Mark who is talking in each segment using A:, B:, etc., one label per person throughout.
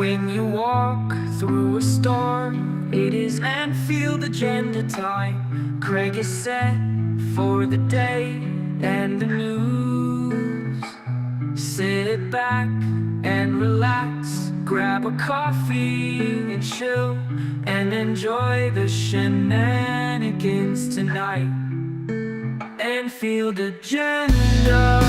A: When you walk through a storm, it is Anfield Agenda time. Craig is set for the day and the news. Sit back and relax, grab a coffee and chill, and enjoy the shenanigans tonight. Anfield Agenda.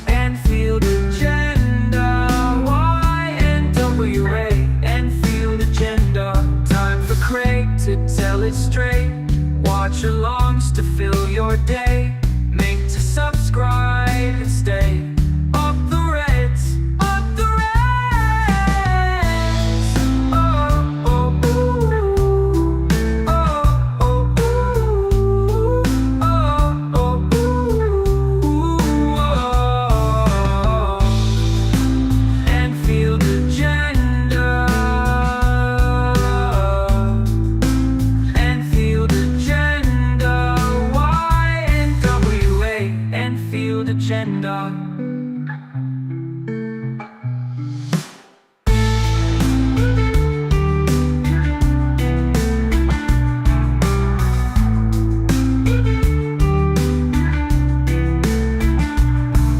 A: Anfield Agenda. YNWA. Anfield Agenda. Time for Craig to tell it straight. Watch alongs to fill your day. Make to subscribe and stay. Up the Reds, up the Reds. Oh, oh, ooh. Oh, oh, ooh. Oh, oh, ooh. Oh. Anfield Agenda. Anfield Agenda. YNWA. Anfield Agenda.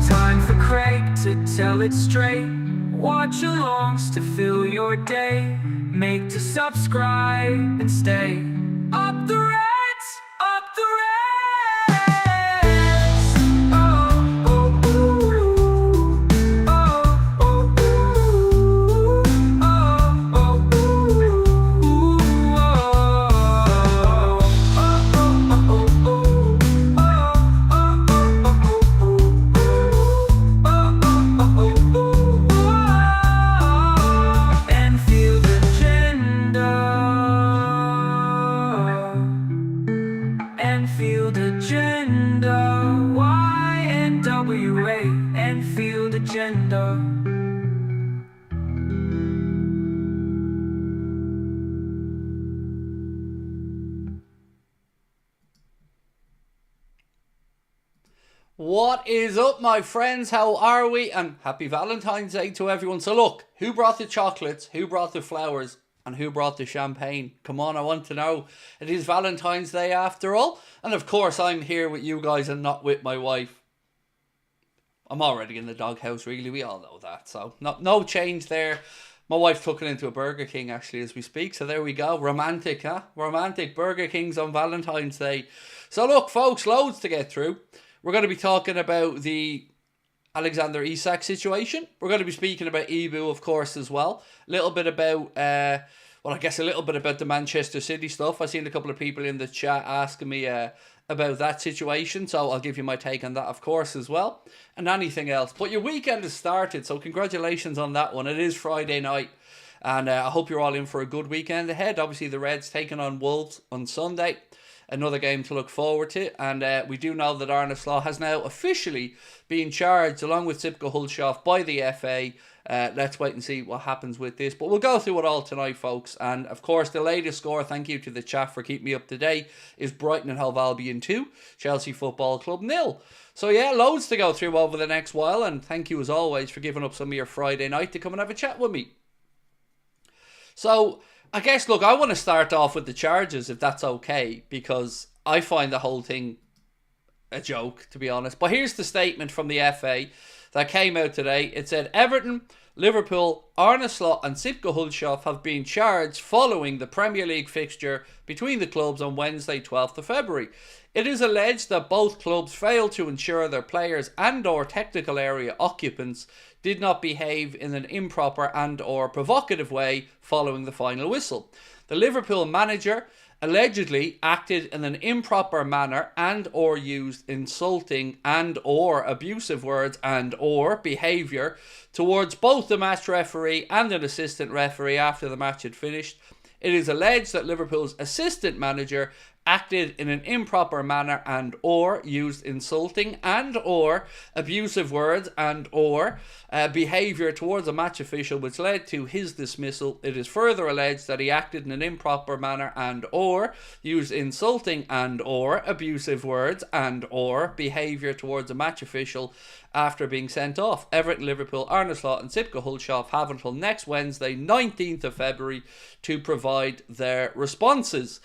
A: Time for Craig to tell it straight. Watch alongs to fill your day. Make to subscribe and stay. Up the Reds, up the Reds. Oh, oh, ooh. Oh, oh, ooh. Oh, oh, ooh. Anfield Agenda. Anfield Agenda. YNWA. Anfield Agenda.
B: What is up, my friends? How are we? And happy Valentine's Day to everyone. So look, who brought the chocolates, who brought the flowers, and who brought the champagne? Come on, I want to know. It is Valentine's Day after all. And of course, I'm here with you guys and not with my wife. I'm already in the doghouse, really. We all know that. So no change there. My wife took it into a Burger King, actually, as we speak. So there we go. Romantic, huh? Romantic Burger Kings on Valentine's Day. So look, folks, loads to get through. We're going to be talking about the Alexander Isak situation. We're going to be speaking about Ibu, of course, as well. A little bit about, a little bit about the Manchester City stuff. I've seen a couple of people in the chat asking me about that situation. So I'll give you my take on that, of course, as well. And anything else. But your weekend has started, so congratulations on that one. It is Friday night. And I hope you're all in for a good weekend ahead. Obviously, the Reds taking on Wolves on Sunday. Another game to look forward to. And we do know that Arne Slot has now officially been charged, along with Sipka Hulshoff, by the FA. Let's wait and see what happens with this. But we'll go through it all tonight, folks. And, of course, the latest score, thank you to the chat for keeping me up to date, is Brighton and Hove Albion 2, Chelsea Football Club 0. So, yeah, loads to go through over the next while. And thank you, as always, for giving up some of your Friday night to come and have a chat with me. So, I guess, look, I want to start off with the charges, if that's okay, because I find the whole thing a joke, to be honest. But here's the statement from the FA that came out today. It said, Everton, Liverpool, Arne Slot and Sipka Hulshoff have been charged following the Premier League fixture between the clubs on Wednesday, 12th of February. It is alleged that both clubs failed to ensure their players and or technical area occupants did not behave in an improper and or provocative way following the final whistle. The Liverpool manager allegedly acted in an improper manner and or used insulting and or abusive words and or behaviour towards both the match referee and an assistant referee after the match had finished. It is alleged that Liverpool's assistant manager acted in an improper manner and or used insulting and or abusive words and or behaviour towards a match official which led to his dismissal. It is further alleged that he acted in an improper manner and or used insulting and or abusive words and or behaviour towards a match official after being sent off. Everton, Liverpool, Arne Slot and Sipka Hulshoff have until next Wednesday, 19th of February, to provide their responses.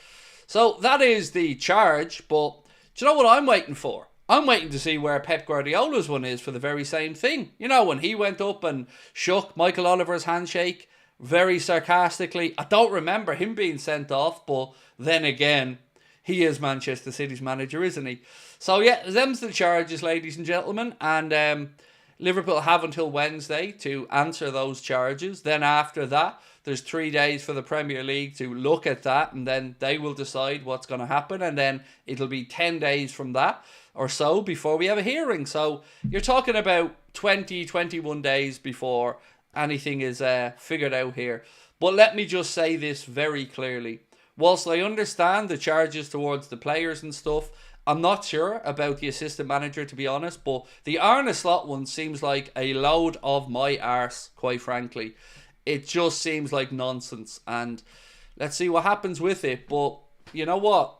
B: So that is the charge, but do you know what I'm waiting for? I'm waiting to see where Pep Guardiola's one is for the very same thing. You know, when he went up and shook Michael Oliver's handshake very sarcastically. I don't remember him being sent off, but then again, he is Manchester City's manager, isn't he? So yeah, them's the charges, ladies and gentlemen, and Liverpool have until Wednesday to answer those charges. Then after that, there's 3 days for the Premier League to look at that, and then they will decide what's going to happen, and then it'll be 10 days from that or so before we have a hearing. So you're talking about 21 days before anything is figured out here. But let me just say this very clearly. Whilst I understand the charges towards the players and stuff, I'm not sure about the assistant manager, to be honest, but the Arne Slot one seems like a load of my arse, quite frankly. It just seems like nonsense, and let's see what happens with it. But you know what?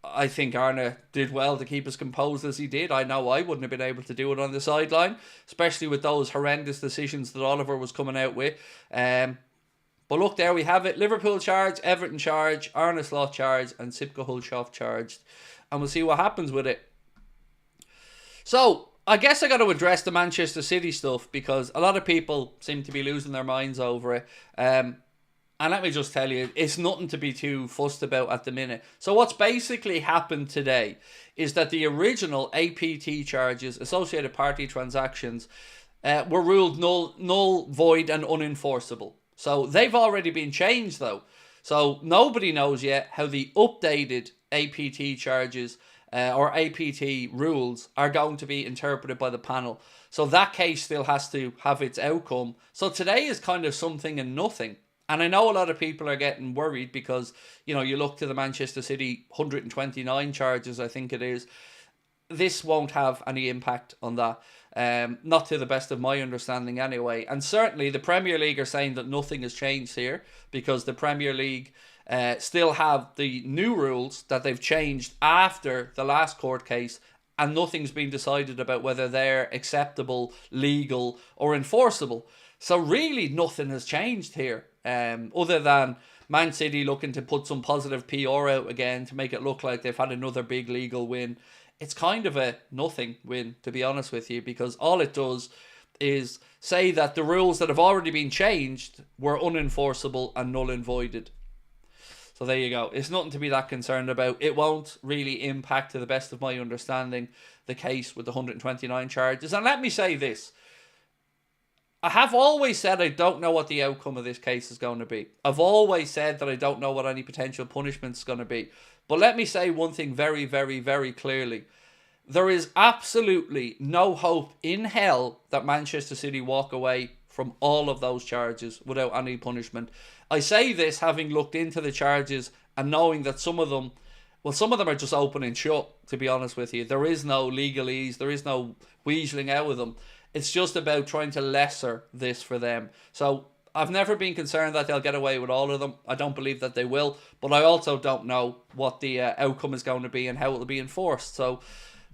B: I think Arne did well to keep as composed as he did. I know I wouldn't have been able to do it on the sideline, especially with those horrendous decisions that Oliver was coming out with. But look, there we have it. Liverpool charge, Everton charge, Arne Slot charge, and Sipka Hulshoff charged. And we'll see what happens with it. So, I guess I got to address the Manchester City stuff because a lot of people seem to be losing their minds over it. And let me just tell you, it's nothing to be too fussed about at the minute. So what's basically happened today is that the original APT charges, associated party transactions, were ruled null, void and unenforceable. So they've already been changed though. So nobody knows yet how the updated APT charges or APT rules are going to be interpreted by the panel. So that case still has to have its outcome. So today is kind of something and nothing. And I know a lot of people are getting worried because, you know, you look to the Manchester City 129 charges, I think it is. This won't have any impact on that. Not to the best of my understanding anyway. And certainly the Premier League are saying that nothing has changed here because the Premier League still have the new rules that they've changed after the last court case, and nothing's been decided about whether they're acceptable, legal or enforceable. So really nothing has changed here, other than Man City looking to put some positive PR out again to make it look like they've had another big legal win. It's kind of a nothing win, to be honest with you, because all it does is say that the rules that have already been changed were unenforceable and null and voided. So there you go. It's nothing to be that concerned about. It won't really impact, to the best of my understanding, the case with the 129 charges. And let me say this. I have always said I don't know what the outcome of this case is going to be. I've always said that I don't know what any potential punishment is going to be. But let me say one thing very, very, very clearly. There is absolutely no hope in hell that Manchester City walk away from all of those charges without any punishment. I say this having looked into the charges and knowing that some of them are just open and shut, to be honest with you. There is no legalese, there is no weaseling out of them. It's just about trying to lesser this for them. So I've never been concerned that they'll get away with all of them. I don't believe that they will, but I also don't know what the outcome is going to be and how it will be enforced. So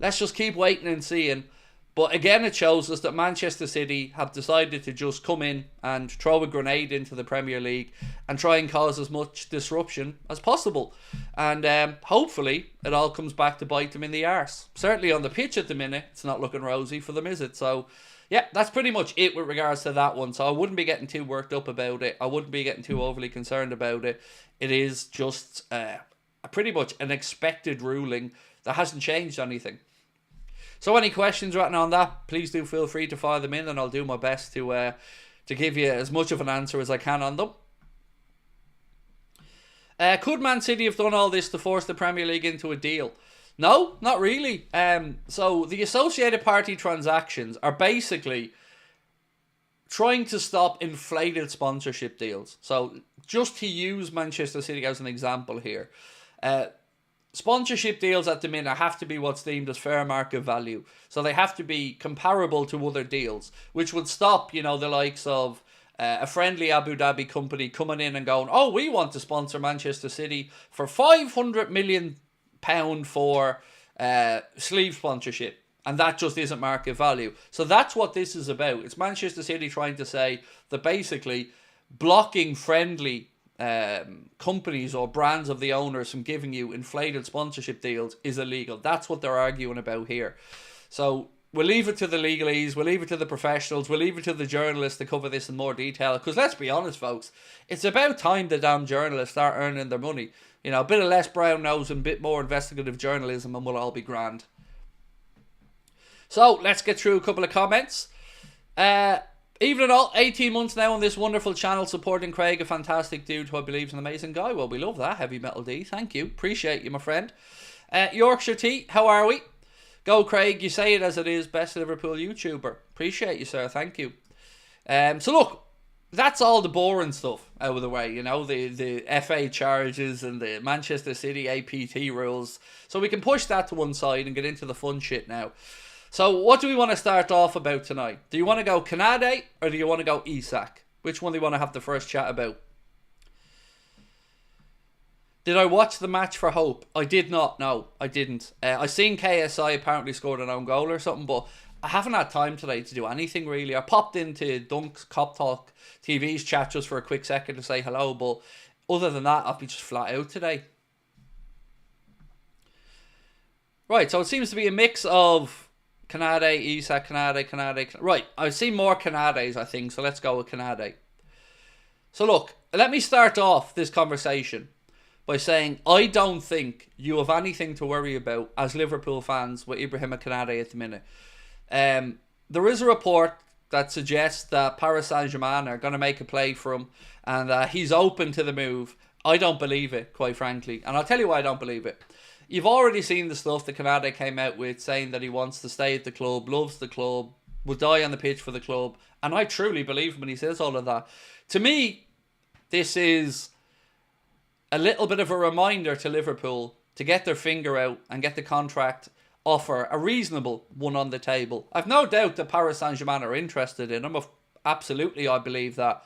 B: let's just keep waiting and seeing. But again, it shows us that Manchester City have decided to just come in and throw a grenade into the Premier League and try and cause as much disruption as possible. And hopefully it all comes back to bite them in the arse. Certainly on the pitch at the minute, it's not looking rosy for them, is it? So yeah, that's pretty much it with regards to that one. So I wouldn't be getting too worked up about it. I wouldn't be getting too overly concerned about it. It is just pretty much an expected ruling that hasn't changed anything. So any questions right now on that, please do feel free to fire them in and I'll do my best to give you as much of an answer as I can on them. Could Man City have done all this to force the Premier League into a deal? No, not really. So the associated party transactions are basically trying to stop inflated sponsorship deals. So just to use Manchester City as an example here, sponsorship deals at the minute have to be what's deemed as fair market value. So they have to be comparable to other deals, which would stop, the likes of a friendly Abu Dhabi company coming in and going, oh, we want to sponsor Manchester City for £500 million for sleeve sponsorship. And that just isn't market value. So that's what this is about. It's Manchester City trying to say that basically blocking friendly companies or brands of the owners from giving you inflated sponsorship deals is illegal. That's what they're arguing about here. So we'll leave it to the legalese, we'll leave it to the professionals, we'll leave it to the journalists to cover this in more detail. Because let's be honest, folks, it's about time the damn journalists start earning their money. A bit of less brown nose and a bit more investigative journalism and we'll all be grand. So let's get through a couple of comments. Even at all, 18 months now on this wonderful channel supporting Craig, a fantastic dude who I believe is an amazing guy. Well, we love that, Heavy Metal D. Thank you. Appreciate you, my friend. Yorkshire T, how are we? Go, Craig. You say it as it is. Best Liverpool YouTuber. Appreciate you, sir. Thank you. So, look, that's all the boring stuff out of the way. The FA charges and the Manchester City APT rules. So we can push that to one side and get into the fun shit now. So what do we want to start off about tonight? Do you want to go Konate or do you want to go Isak? Which one do you want to have the first chat about? Did I watch the match for hope? I did not. No, I didn't. I seen KSI apparently scored an own goal or something, but I haven't had time today to do anything really. I popped into Dunk's Cop Talk TV's chat just for a quick second to say hello, but other than that, I'll be just flat out today. Right, so it seems to be a mix of Konate, Isak, Konate. Right, I've seen more Konates, I think, so let's go with Konate. So look, let me start off this conversation by saying I don't think you have anything to worry about as Liverpool fans with Ibrahima Konate at the minute. There is a report that suggests that Paris Saint-Germain are going to make a play for him and he's open to the move. I don't believe it, quite frankly. And I'll tell you why I don't believe it. You've already seen the stuff that Konate came out with saying that he wants to stay at the club, loves the club, will die on the pitch for the club. And I truly believe him when he says all of that. To me, this is a little bit of a reminder to Liverpool to get their finger out and get the contract offer, a reasonable one on the table. I've no doubt that Paris Saint-Germain are interested in him. Absolutely, I believe that,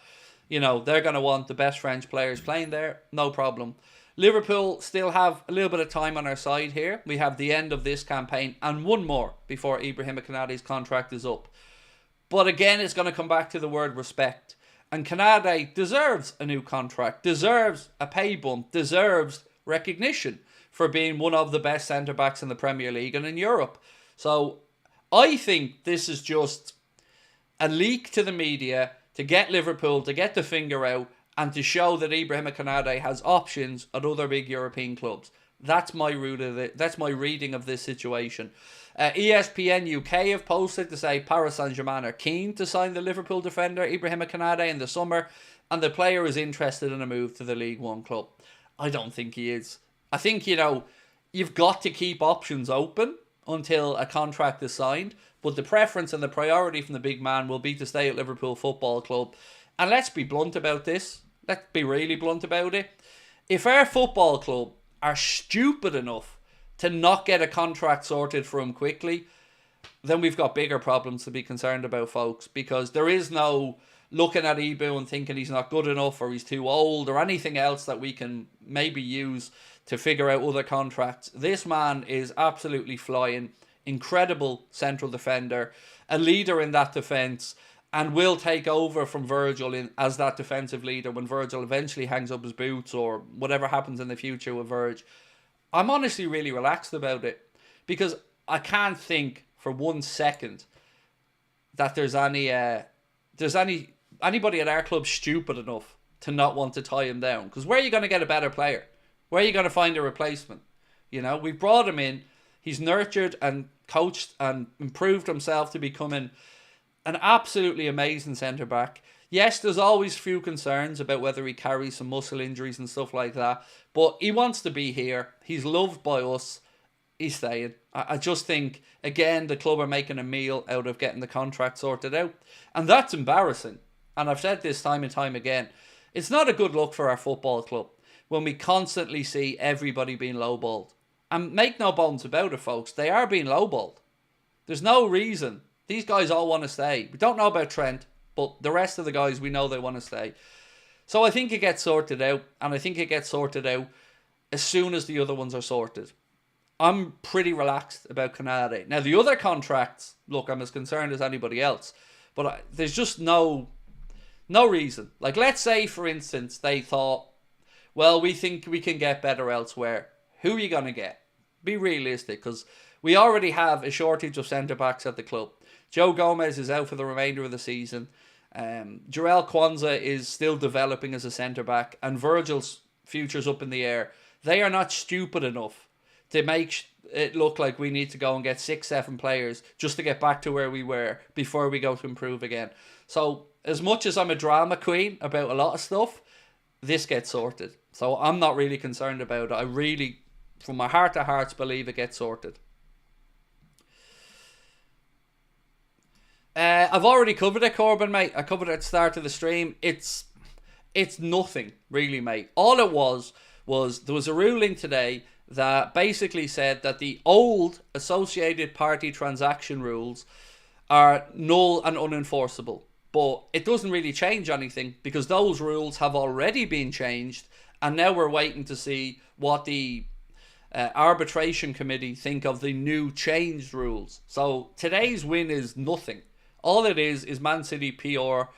B: they're going to want the best French players playing there. No problem. Liverpool still have a little bit of time on our side here. We have the end of this campaign and one more before Ibrahima Konate's contract is up. But again, it's going to come back to the word respect. And Konate deserves a new contract, deserves a pay bump, deserves recognition for being one of the best centre-backs in the Premier League and in Europe. So I think this is just a leak to the media to get Liverpool to get the finger out and to show that Ibrahima Konate has options at other big European clubs. That's my root of it. That's my reading of this situation. ESPN UK have posted to say Paris Saint-Germain are keen to sign the Liverpool defender Ibrahima Konate in the summer, and the player is interested in a move to the League One club. I don't think he is. I think, you've got to keep options open until a contract is signed, but the preference and the priority from the big man will be to stay at Liverpool Football Club. And let's be blunt about this. Let's be really blunt about it. If our football club are stupid enough to not get a contract sorted for him quickly, then we've got bigger problems to be concerned about, folks. Because there is no looking at Ibu and thinking he's not good enough or he's too old or anything else that we can maybe use to figure out other contracts. This man is absolutely flying. Incredible central defender. A leader in that defence. And will take over from Virgil as that defensive leader when Virgil eventually hangs up his boots or whatever happens in the future with Virg. I'm honestly really relaxed about it because I can't think for 1 second that there's anybody at our club stupid enough to not want to tie him down. Because where are you going to get a better player? Where are you going to find a replacement? We've brought him in. He's nurtured and coached and improved himself to becoming an absolutely amazing centre-back. Yes, there's always few concerns about whether he carries some muscle injuries and stuff like that. But he wants to be here. He's loved by us. He's staying. I just think, again, the club are making a meal out of getting the contract sorted out. And that's embarrassing. And I've said this time and time again. It's not a good look for our football club when we constantly see everybody being lowballed. And make no bones about it, folks, they are being lowballed. There's no reason. These guys all want to stay. We don't know about Trent, but the rest of the guys, we know they want to stay. So I think it gets sorted out, and I think it gets sorted out as soon as the other ones are sorted. I'm pretty relaxed about Konate. Now, the other contracts, look, I'm as concerned as anybody else, but there's just no reason. Like, let's say, for instance, they thought, well, we think we can get better elsewhere. Who are you going to get? Be realistic, because we already have a shortage of centre-backs at the club. Joe Gomez is out for the remainder of the season. Jarell Kwanzaa is still developing as a centre-back, and Virgil's future's up in the air. They are not stupid enough to make it look like we need to go and get 6-7 players just to get back to where we were before we go to improve again. So, as much as I'm a drama queen about a lot of stuff, this gets sorted. So, I'm not really concerned about it. I really, from my heart to hearts, believe it gets sorted. I've already covered it, Corbin, mate. I covered it at the start of the stream. It's nothing, really, mate. All it was there was a ruling today that basically said that the old associated party transaction rules are null and unenforceable. But it doesn't really change anything because those rules have already been changed, and now we're waiting to see what the arbitration committee think of the new changed rules. So today's win is nothing. All it is Man City PR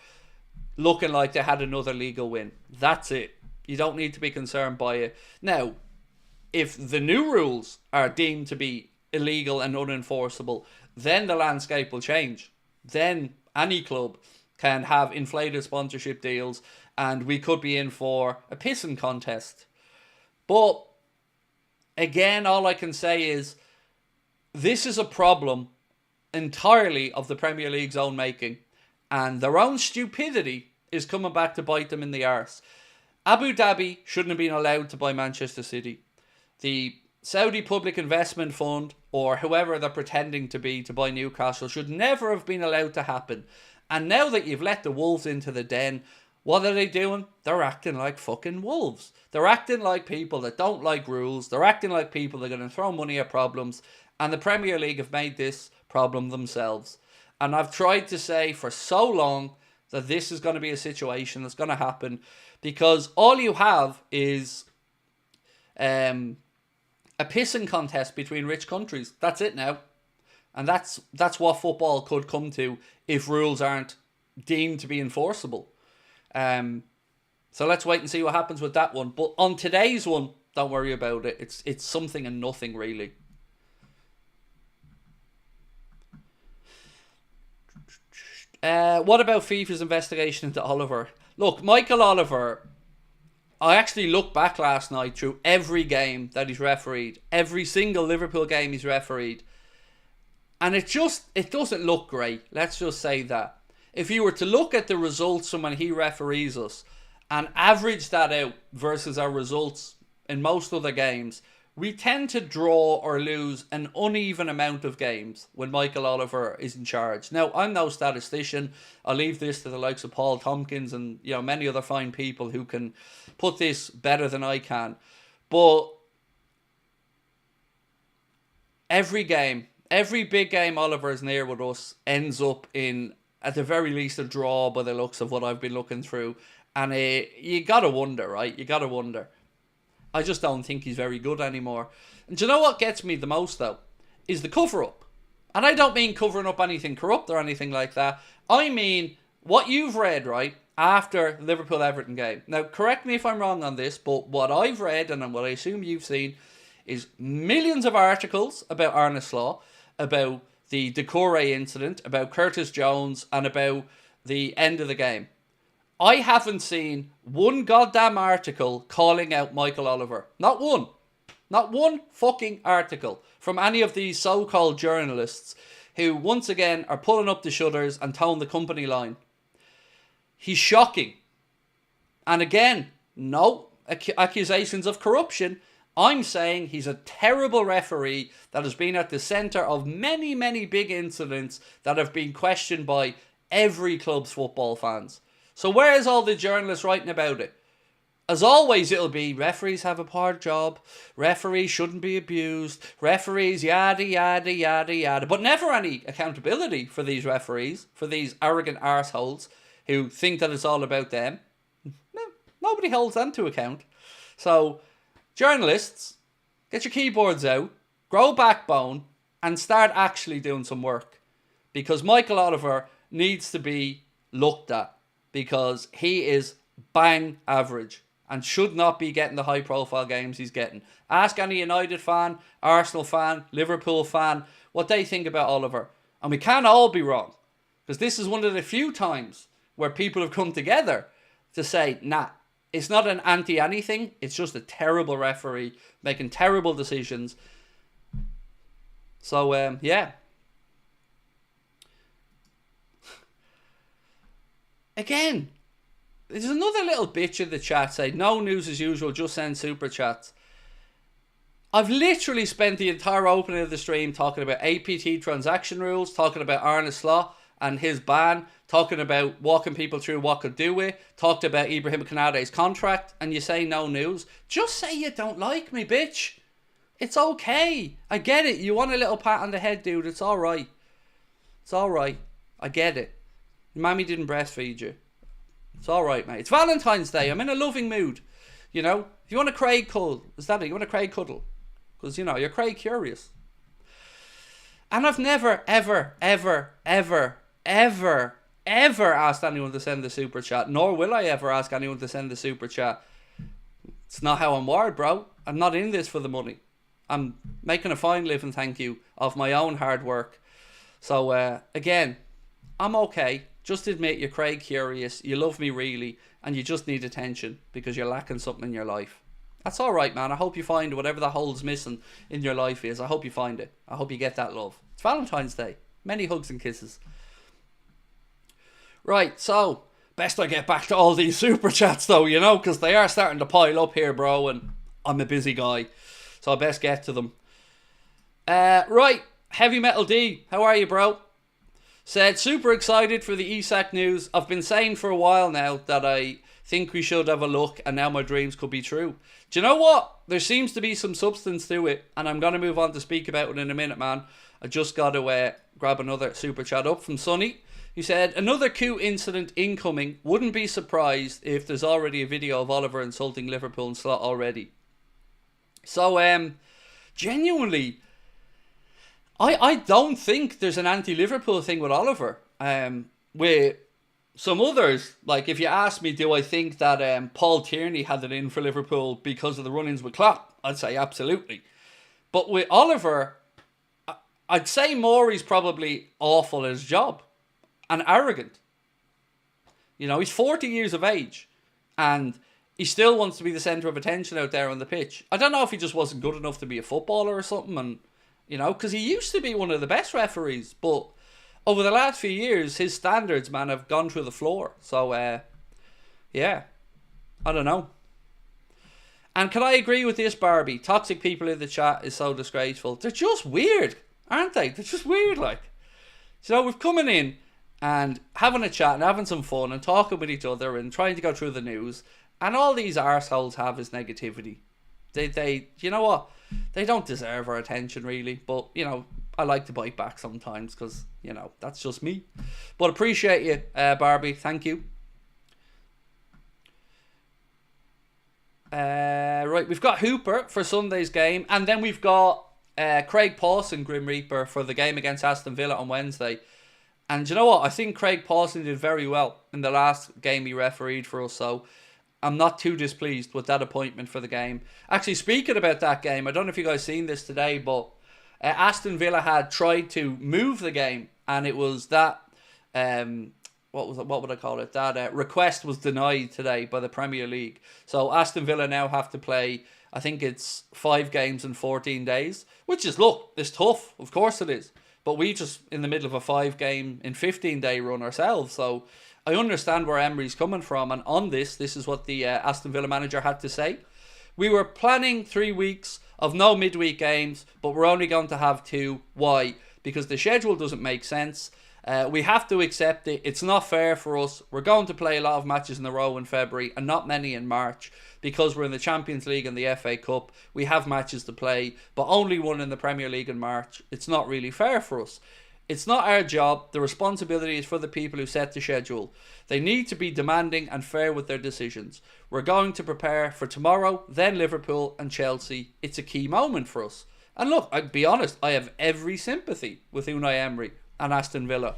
B: looking like they had another legal win. That's it. You don't need to be concerned by it. Now, if the new rules are deemed to be illegal and unenforceable, then the landscape will change. Then any club can have inflated sponsorship deals, and we could be in for a pissing contest. But again, all I can say is this is a problem entirely of the Premier League's own making, and their own stupidity is coming back to bite them in the arse. Abu Dhabi shouldn't have been allowed to buy Manchester City. The Saudi Public Investment Fund, or whoever they're pretending to be to buy Newcastle, should never have been allowed to happen. And now that you've let the wolves into the den, what are they doing? They're acting like fucking wolves. They're acting like people that don't like rules. They're acting like people that are going to throw money at problems. And the Premier League have made this problem themselves. And I've tried to say for so long that this is going to be a situation that's going to happen, because all you have is a pissing contest between rich countries. That's it now. And that's what football could come to if rules aren't deemed to be enforceable. So let's wait and see what happens with that one. But on today's one, don't worry about it. It's something and nothing, really. What about FIFA's investigation into Oliver? Look, Michael Oliver, I actually looked back last night through every game that he's refereed. Every single Liverpool game he's refereed. And it doesn't look great. Let's just say that. If you were to look at the results from when he referees us and average that out versus our results in most other games, we tend to draw or lose an uneven amount of games when Michael Oliver is in charge. Now, I'm no statistician. I'll leave this to the likes of Paul Tompkins and many other fine people who can put this better than I can. But every game, every big game Oliver is near with us ends up in, at the very least, a draw by the looks of what I've been looking through. And you gotta wonder, right? You gotta wonder. I just don't think he's very good anymore. And do you know what gets me the most, though? Is the cover-up. And I don't mean covering up anything corrupt or anything like that. I mean what you've read, right, after the Liverpool-Everton game. Now, correct me if I'm wrong on this, but what I've read, and what I assume you've seen, is millions of articles about Arne Slot, about the Decore incident, about Curtis Jones, and about the end of the game. I haven't seen one goddamn article calling out Michael Oliver. Not one. Not one fucking article from any of these so-called journalists who, once again, are pulling up the shutters and towing the company line. He's shocking. And again, no accusations of corruption. I'm saying he's a terrible referee that has been at the centre of many, many big incidents that have been questioned by every club's football fans. So where is all the journalists writing about it? as always, it'll be referees have a hard job, referees shouldn't be abused, referees yada yada yada yada, but never any accountability for these referees, for these arrogant arseholes who think that it's all about them. No, nobody holds them to account. So, journalists, get your keyboards out, grow backbone, and start actually doing some work. Because Michael Oliver needs to be looked at, because he is bang average and should not be getting the high profile games he's getting. Ask any United fan, Arsenal fan, Liverpool fan what they think about Oliver. And we can't all be wrong, because this is one of the few times where people have come together to say, nah, it's not an anti-anything, it's just a terrible referee making terrible decisions. So, yeah. Again, there's another little bitch in the chat saying, no news as usual, just send super chats. I've literally spent the entire opening of the stream talking about APT transaction rules, talking about Arne Slot and his ban, talking about walking people through what could do it, talked about Ibrahima Konate's contract, and you say no news. Just say you don't like me, bitch. It's okay. I get it. You want a little pat on the head, dude. It's alright. It's alright. I get it. Your mammy didn't breastfeed you. It's alright, mate. It's Valentine's Day. I'm in a loving mood. You know? If you want a Craig cuddle, is that it? You want a Craig cuddle? Because, you know, you're Craig curious. And I've never, ever, ever, ever, ever, ever asked anyone to send the super chat. Nor will I ever ask anyone to send the super chat. It's not how I'm wired, bro. I'm not in this for the money. I'm making a fine living, thank you, of my own hard work. So, again, I'm okay. Just admit you're Craig curious, you love me really, and you just need attention because you're lacking something in your life. That's alright, man. I hope you find whatever the hole's missing in your life is. I hope you find it. I hope you get that love. It's Valentine's Day. Many hugs and kisses. Right, so, best I get back to all these super chats though, you know, because they are starting to pile up here, bro, and I'm a busy guy. So I best get to them. Right, Heavy Metal D, how are you, bro? Said, super excited for the Isak news. I've been saying for a while now that I think we should have a look, and now my dreams could be true. Do you know what? There seems to be some substance to it, and I'm going to move on to speak about it in a minute, man. I just got to grab another super chat up from Sonny. He said, another coup incident incoming. Wouldn't be surprised if there's already a video of Oliver insulting Liverpool and Slot already. So, genuinely, I don't think there's an anti-Liverpool thing with Oliver. With some others, like if you ask me, do I think that Paul Tierney had it in for Liverpool because of the run-ins with Klopp? I'd say absolutely. But with Oliver, I'd say Morey's probably awful at his job and arrogant. You know, he's 40 years of age and he still wants to be the centre of attention out there on the pitch. I don't know if he just wasn't good enough to be a footballer or something, and you know, because he used to be one of the best referees, but over the last few years, his standards, man, have gone through the floor. So, yeah, I don't know. And can I agree with this, Barbie? Toxic people in the chat is so disgraceful. They're just weird, aren't they? They're just weird, like. So, you know, we're coming in and having a chat and having some fun and talking with each other and trying to go through the news. And all these arseholes have is negativity. They, you know what? They don't deserve our attention, really. But, you know, I like to bite back sometimes because, you know, that's just me. But appreciate you, Barbie. Thank you. Right, we've got Hooper for Sunday's game. And then we've got Craig Pawson, Grim Reaper, for the game against Aston Villa on Wednesday. And you know what? I think Craig Pawson did very well in the last game he refereed for us. So I'm not too displeased with that appointment for the game. Actually, speaking about that game, I don't know if you guys seen this today, but Aston Villa had tried to move the game, and it was that what would I call it? That request was denied today by the Premier League. So Aston Villa now have to play, I think it's 5 games in 14 days, which is, look, it's tough. Of course it is. But we just in the middle of a 5 game in 15 day run ourselves. So I understand where Emery's coming from. And on this is what the Aston Villa manager had to say. We were planning 3 weeks of no midweek games, but we're only going to have 2. Why? Because the schedule doesn't make sense. We have to accept it. It's not fair for us. We're going to play a lot of matches in a row in February and not many in March because we're in the Champions League and the FA Cup. We have matches to play, but only one in the Premier League in March. It's not really fair for us. It's not our job. The responsibility is for the people who set the schedule. They need to be demanding and fair with their decisions. We're going to prepare for tomorrow, then Liverpool and Chelsea. It's a key moment for us. And look, I'll be honest, I have every sympathy with Unai Emery and Aston Villa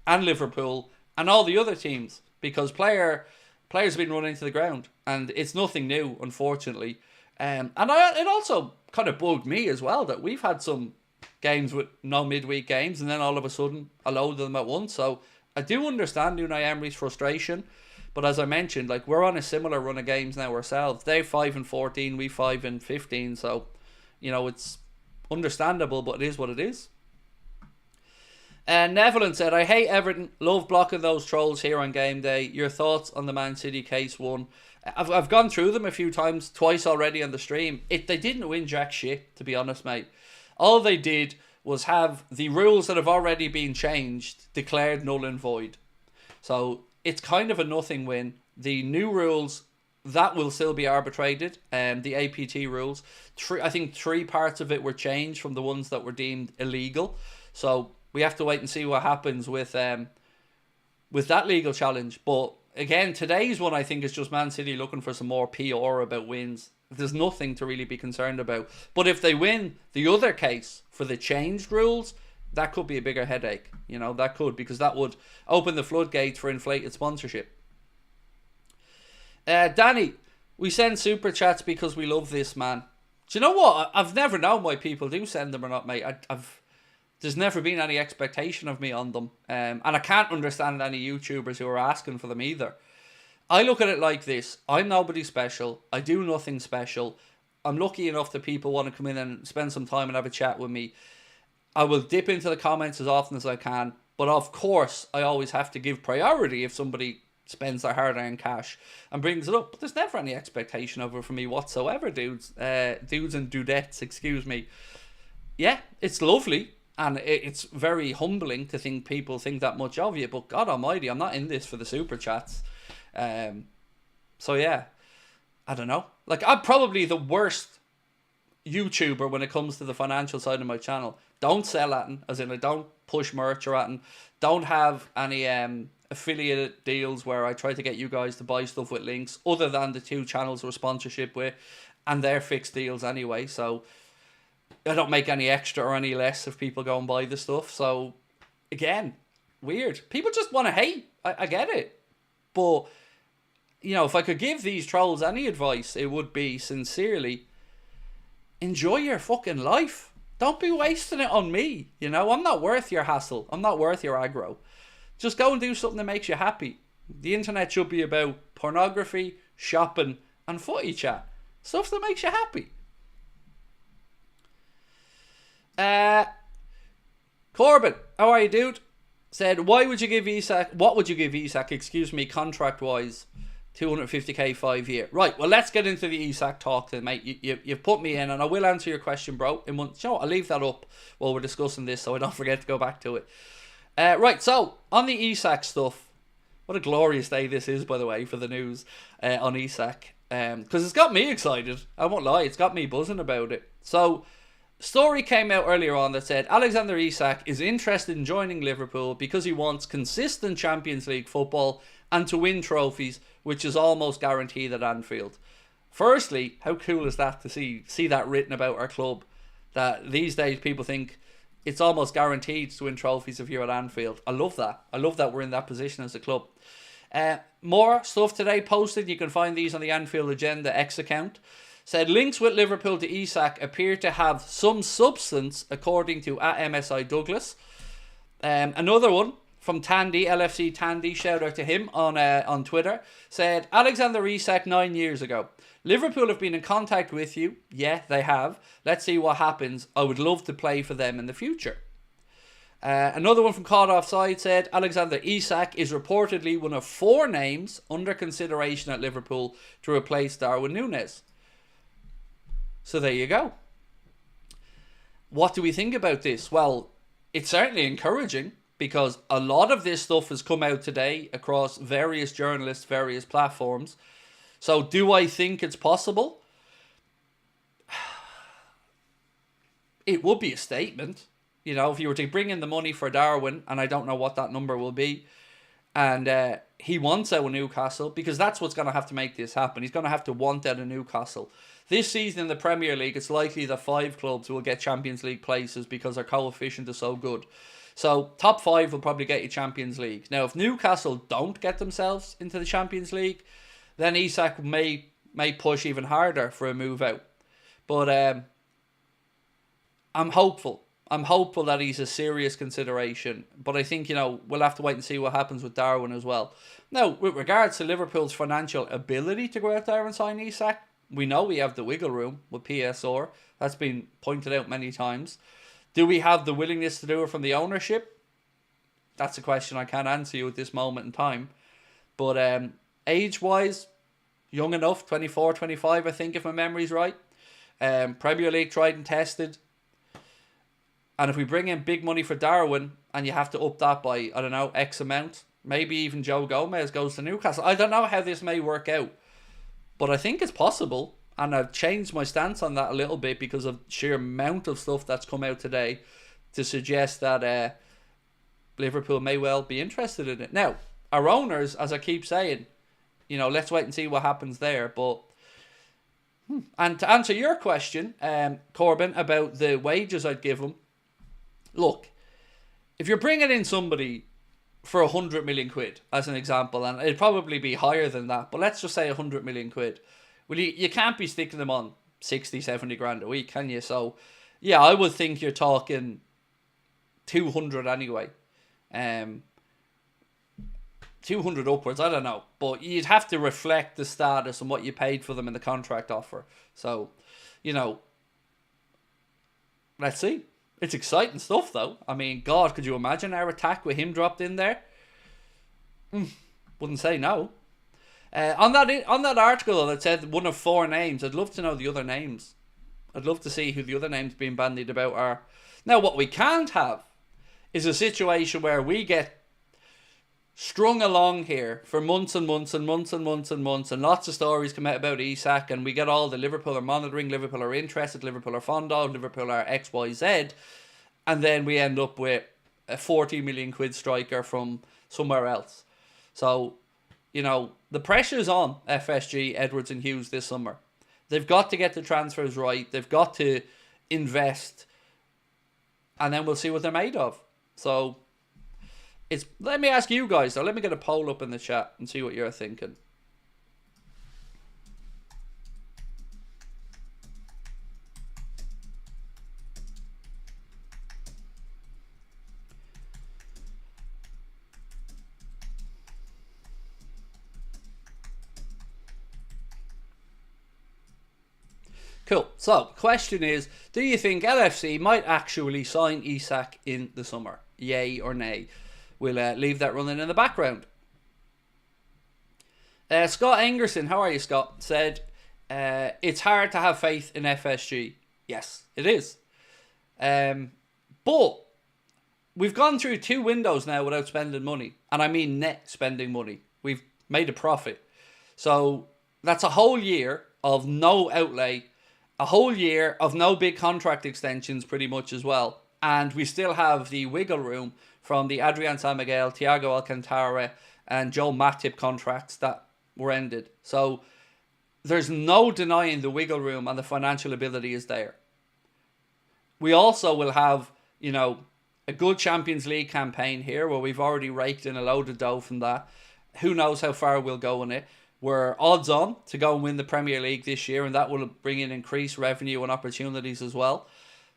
B: and Liverpool and all the other teams because players have been run into the ground and it's nothing new, unfortunately. It also kind of bugged me as well that we've had some games with no midweek games and then all of a sudden a load of them at once. So I do understand Unai Emery's frustration, but as I mentioned, like, we're on a similar run of games now ourselves. They're 5-14, we 5-15, so it's understandable, but it is what it is. And Neverland said, I hate Everton, love blocking those trolls here on game day. Your thoughts on the Man City case one? I've gone through them a few times, twice already on the stream. They didn't win jack shit, to be honest, mate. All they did was have the rules that have already been changed declared null and void. So it's kind of a nothing win. The new rules, that will still be arbitrated. The APT rules, I think 3 parts of it were changed from the ones that were deemed illegal. So we have to wait and see what happens with that legal challenge. But again, today's one I think is just Man City looking for some more PR about wins. There's nothing to really be concerned about. But if they win the other case for the changed rules, that could be a bigger headache. That could, because that would open the floodgates for inflated sponsorship. Danny, we send super chats because we love this man. Do you know what? I've never known why people do send them or not, mate. There's never been any expectation of me on them. And I can't understand any YouTubers who are asking for them either. I look at it like this. I'm nobody special. I do nothing special. I'm lucky enough that people want to come in and spend some time and have a chat with me. I will dip into the comments as often as I can. But of course, I always have to give priority if somebody spends their hard-earned cash and brings it up. But there's never any expectation of it from me whatsoever, dudes. Dudes and dudettes, excuse me. Yeah, it's lovely. And it's very humbling to think people think that much of you. But God almighty, I'm not in this for the super chats. So yeah, I don't know. Like, I'm probably the worst YouTuber when it comes to the financial side of my channel. Don't sell at as in I don't push merch or at don't have any affiliate deals where I try to get you guys to buy stuff with links other than the 2 channels we're sponsorship with, and they're fixed deals anyway. So I don't make any extra or any less if people go and buy the stuff. So again, weird. People just want to hate. I get it. But if I could give these trolls any advice, it would be sincerely, enjoy your fucking life. Don't be wasting it on me. I'm not worth your hassle. I'm not worth your aggro. Just go and do something that makes you happy. The internet should be about pornography, shopping, and footy chat. Stuff that makes you happy. Corbin, how are you, dude? Said, what would you give Isak, contract-wise, 250k 5 year? Right, well, let's get into the Isak talk then, mate. You've put me in, and I will answer your question, bro. I'll leave that up while we're discussing this so I don't forget to go back to it. Right, so, on the Isak stuff, what a glorious day this is, by the way, for the news on Isak. Because it's got me excited. I won't lie, it's got me buzzing about it. So, story came out earlier on that said Alexander Isak is interested in joining Liverpool because he wants consistent Champions League football and to win trophies, which is almost guaranteed at Anfield. Firstly, how cool is that to see that written about our club? That these days people think it's almost guaranteed to win trophies if you're at Anfield. I love that. I love that we're in that position as a club. More stuff today posted. You can find these on the Anfield Agenda X account. Said links with Liverpool to Isak appear to have some substance, according to @MSI Douglas. Another one from Tandy, LFC Tandy, shout out to him on Twitter, said Alexander Isak 9 years ago. Liverpool have been in contact with you. Yeah, they have. Let's see what happens. I would love to play for them in the future. Another one from Caught Offside said Alexander Isak is reportedly one of 4 names under consideration at Liverpool to replace Darwin Nunez. So there you go. What do we think about this? Well, it's certainly encouraging because a lot of this stuff has come out today across various journalists, various platforms. So do I think it's possible? It would be a statement. You know, if you were to bring in the money for Darwin, and I don't know what that number will be, and he wants out of Newcastle, because that's what's going to have to make this happen. He's going to have to want out of Newcastle. This season in the Premier League, it's likely that 5 clubs will get Champions League places because their coefficient is so good. So top 5 will probably get you Champions League. Now, if Newcastle don't get themselves into the Champions League, then Isak may push even harder for a move out. But I'm hopeful. I'm hopeful that he's a serious consideration. But I think, you know, we'll have to wait and see what happens with Darwin as well. Now, with regards to Liverpool's financial ability to go out there and sign Isak, we know we have the wiggle room with PSR. That's been pointed out many times. Do we have the willingness to do it from the ownership? That's a question I can't answer you at this moment in time. But age-wise, young enough, 24, 25, I think, if my memory's right. Premier League tried and tested. And if we bring in big money for Darwin, and you have to up that by, I don't know, X amount, maybe even Joe Gomez goes to Newcastle. I don't know how this may work out. But I think it's possible. And I've changed my stance on that a little bit because of sheer amount of stuff that's come out today to suggest that Liverpool may well be interested in it. Now, our owners, as I keep saying, you know, let's wait and see what happens there. But and to answer your question, Corbin, about the wages I'd give him, look, if you're bringing in somebody for 100 million quid, as an example, and it'd probably be higher than that, but let's just say 100 million quid. Well, you can't be sticking them on 60, 70 grand a week, can you? So, yeah, I would think you're talking 200 anyway. 200 upwards, I don't know. But you'd have to reflect the status and what you paid for them in the contract offer. So, you know, let's see. It's exciting stuff, though. I mean, God, could you imagine our attack with him dropped in there? Wouldn't say no. On that article that said one of 4 names, I'd love to know the other names. I'd love to see who the other names being bandied about are. Now, what we can't have is a situation where we get strung along here for months and months and months and months and months, and lots of stories come out about Isak, and we get all the Liverpool are monitoring, Liverpool are interested, Liverpool are fond of, Liverpool are XYZ, and then we end up with a 40 million quid striker from somewhere else. So, you know, the pressure's on FSG, Edwards and Hughes this summer. They've got to get the transfers right. They've got to invest. And then we'll see what they're made of. So, let me ask you guys, though. Let me get a poll up in the chat and see what you're thinking. Cool. So, question is, do you think LFC might actually sign Isak in the summer? Yay or nay? We'll leave that running in the background. Scott Engerson, how are you, Scott? Said, it's hard to have faith in FSG. Yes, it is. But we've gone through 2 windows now without spending money. And I mean net spending money. We've made a profit. So that's a whole year of no outlay. A whole year of no big contract extensions pretty much as well. And we still have the wiggle room from the Adrian San Miguel, Thiago Alcantara and Joe Matip contracts that were ended. So there's no denying the wiggle room and the financial ability is there. We also will have, you know, a good Champions League campaign here where we've already raked in a load of dough from that. Who knows how far we'll go in it. We're odds on to go and win the Premier League this year, and that will bring in increased revenue and opportunities as well.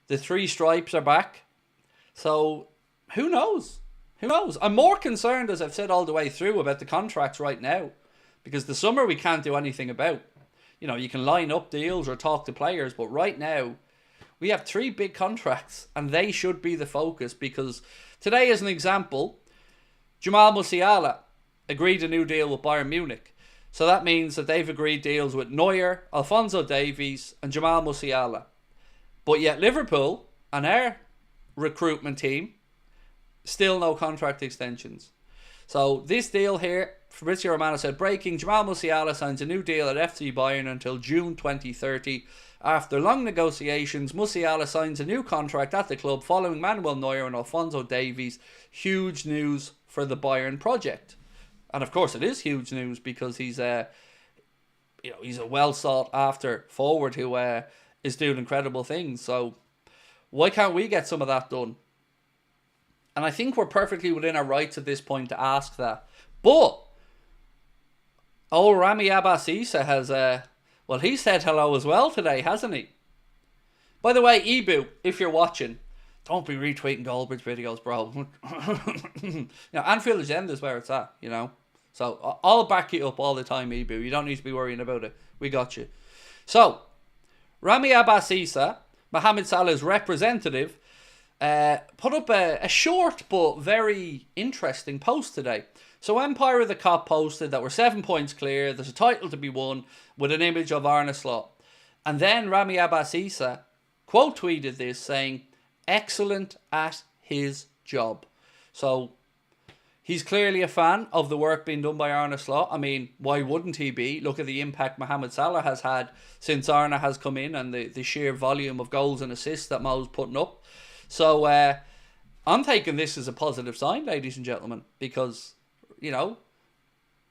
B: The 3 stripes are back. So, who knows? Who knows? I'm more concerned, as I've said all the way through, about the contracts right now. Because the summer we can't do anything about. You know, you can line up deals or talk to players, but right now, we have 3 big contracts, and they should be the focus. Because today, as an example, Jamal Musiala agreed a new deal with Bayern Munich. So that means that they've agreed deals with Neuer, Alphonso Davies and Jamal Musiala. But yet Liverpool and our recruitment team Still no contract extensions. So this deal here, Fabrizio Romano said, breaking, Jamal Musiala signs a new deal at FC Bayern until June 2030. After long negotiations, Musiala signs a new contract at the club following Manuel Neuer and Alphonso Davies. Huge news for the Bayern project. And of course it is huge news because he's he's a well sought after forward who is doing incredible things. So why can't we get some of that done? And I think we're perfectly within our rights at this point to ask that. But Rami Abbas Issa has he said hello as well today, hasn't he? By the way, Ibu, if you're watching, don't be retweeting Goldbridge videos, bro. Anfield Agenda is where it's at, So I'll back you up all the time, Ibu. You don't need to be worrying about it. We got you. So, Rami Abbas Issa, Mohamed Salah's representative, put up a short but very interesting post today. So Empire of the Cop posted that we're 7 points clear, there's a title to be won, with an image of Arne Slot. And then Rami Abbas Issa quote tweeted this saying, excellent at his job. So he's clearly a fan of the work being done by Arne Slot. I mean, why wouldn't he be? Look at the impact Mohamed Salah has had since Arne has come in and the sheer volume of goals and assists that Mo's putting up. So I'm taking this as a positive sign, ladies and gentlemen, because,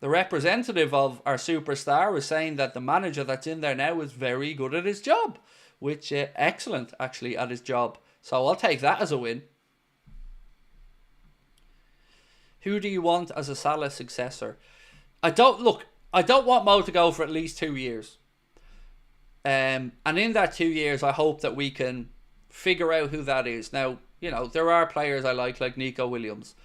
B: the representative of our superstar is saying that the manager that's in there now is very good at his job, which excellent, actually, at his job. So I'll take that as a win. Who do you want as a Salah successor? I don't want Mo to go for at least 2 years. And in that 2 years, I hope that we can figure out who that is. Now, there are players I like Nico Williams.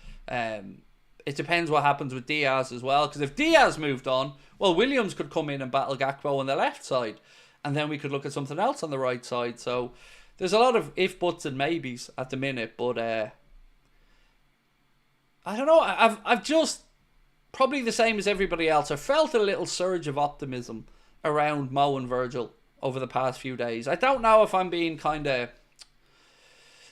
B: It depends what happens with Diaz as well. Because if Diaz moved on, well, Williams could come in and battle Gakpo on the left side. And then we could look at something else on the right side. So there's a lot of if, buts and maybes at the minute. But I don't know. I've just, probably the same as everybody else, I felt a little surge of optimism around Mo and Virgil over the past few days. I don't know if I'm being kind of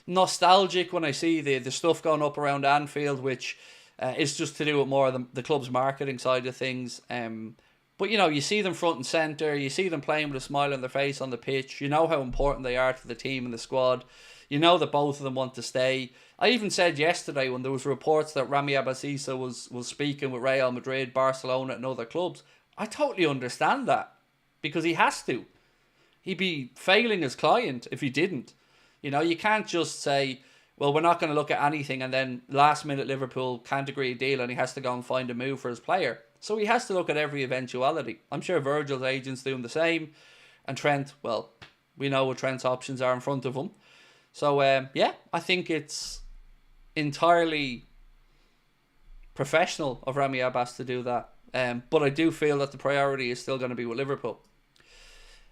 B: nostalgic when I see the stuff going up around Anfield, which is just to do with more of the club's marketing side of things. But, you see them front and centre. You see them playing with a smile on their face on the pitch. You know how important they are to the team and the squad. You know that both of them want to stay. I even said yesterday when there was reports that Rami Abbas Issa was speaking with Real Madrid, Barcelona and other clubs. I totally understand that because he has to. He'd be failing his client if he didn't. You can't just say, well, we're not going to look at anything and then last minute Liverpool can't agree a deal and he has to go and find a move for his player. So he has to look at every eventuality. I'm sure Virgil's agent's doing the same. And Trent, well, we know what Trent's options are in front of him. So, I think it's entirely professional of Rami Abbas to do that. But I do feel that the priority is still going to be with Liverpool.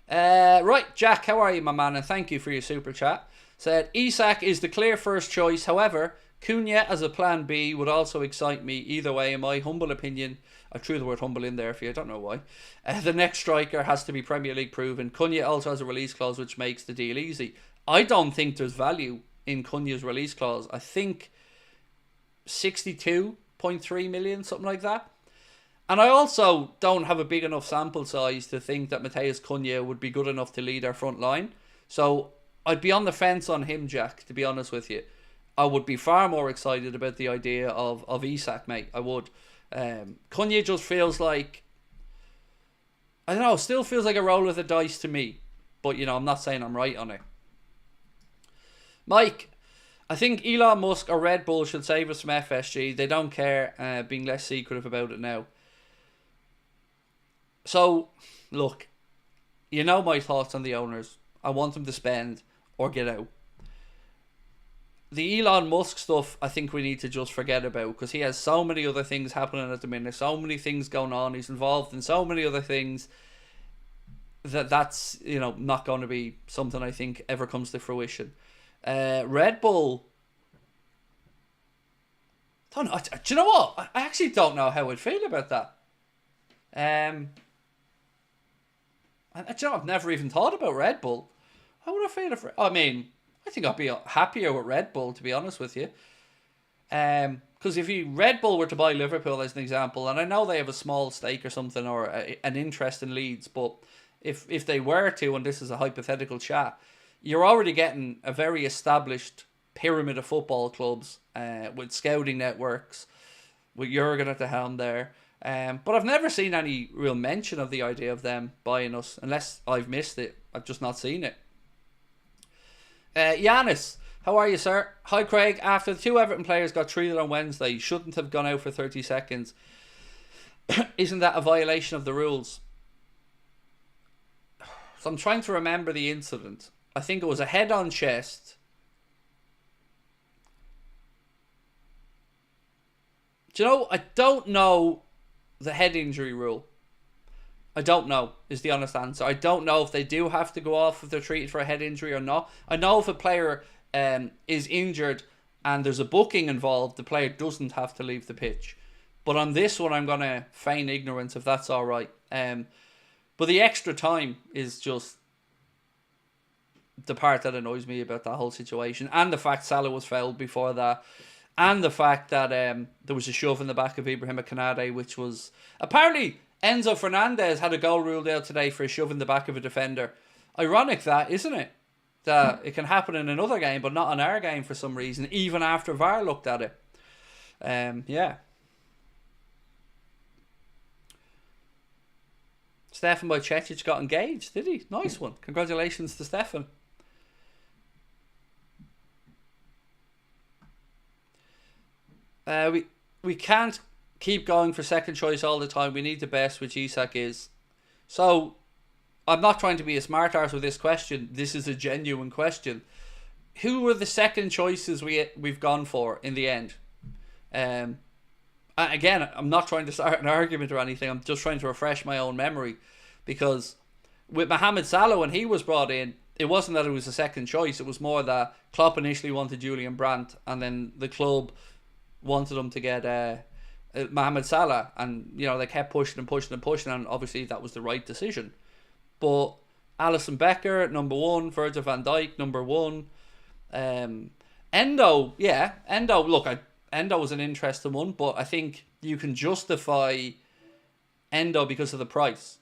B: Right, Jack, how are you, my man? And thank you for your super chat. Said, Isak is the clear first choice. However, Cunha as a plan B would also excite me either way. In my humble opinion, I threw the word humble in there for you, I don't know why. The next striker has to be Premier League proven. Cunha also has a release clause which makes the deal easy. I don't think there's value in Cunha's release clause. I think 62.3 million, something like that. And I also don't have a big enough sample size to think that Matheus Cunha would be good enough to lead our front line. So I'd be on the fence on him, Jack, to be honest with you. I would be far more excited about the idea of Isak, mate. I would. Cunha just feels like, I don't know, still feels like a roll of the dice to me. But, I'm not saying I'm right on it. Mike, I think Elon Musk or Red Bull should save us from FSG. They don't care, being less secretive about it now. So, look, my thoughts on the owners. I want them to spend or get out. The Elon Musk stuff, I think we need to just forget about because he has so many other things happening at the minute, so many things going on. He's involved in so many other things that's not going to be something I think ever comes to fruition. Red Bull, don't know. Do you know what? I actually don't know how I'd feel about that. I've never even thought about Red Bull. How would I feel I think I'd be happier with Red Bull, to be honest with you. Because if you Red Bull were to buy Liverpool as an example, and I know they have a small stake or something or an interest in Leeds, but if they were to, and this is a hypothetical chat, you're already getting a very established pyramid of football clubs with scouting networks, with Jurgen at the helm there. But I've never seen any real mention of the idea of them buying us, unless I've missed it. I've just not seen it. Yanis, how are you, sir? Hi, Craig. After the two Everton players got treated on Wednesday, shouldn't have gone out for 30 seconds. Isn't that a violation of the rules? So I'm trying to remember the incident. I think it was a head-on chest. Do you know, I don't know the head injury rule. I don't know, is the honest answer. I don't know if they do have to go off if they're treated for a head injury or not. I know if a player is injured and there's a booking involved, the player doesn't have to leave the pitch. But on this one, I'm going to feign ignorance if that's all right. But the extra time is just the part that annoys me about that whole situation. And the fact Salah was fouled before that. And the fact that there was a shove in the back of Ibrahima Konate, which was... Apparently, Enzo Fernandez had a goal ruled out today for a shove in the back of a defender. Ironic that, isn't it? That it can happen in another game, but not in our game for some reason, even after VAR looked at it. Yeah. Stefan Bojcetic got engaged, did he? Nice one. Congratulations to Stefan. We can't keep going for second choice all the time. We need the best, which Isak is. So, I'm not trying to be a smart arse with this question. This is a genuine question. Who were the second choices we've gone for in the end? Again, I'm not trying to start an argument or anything. I'm just trying to refresh my own memory. Because with Mohamed Salah, when he was brought in, it wasn't that it was a second choice. It was more that Klopp initially wanted Julian Brandt, and then the club wanted him to get Mohamed Salah, and you know they kept pushing and pushing and pushing, and obviously that was the right decision. But Alisson Becker, number one, Virgil van Dijk, number one, Endo, yeah, Endo. Look, Endo was an interesting one, but I think you can justify Endo because of the price.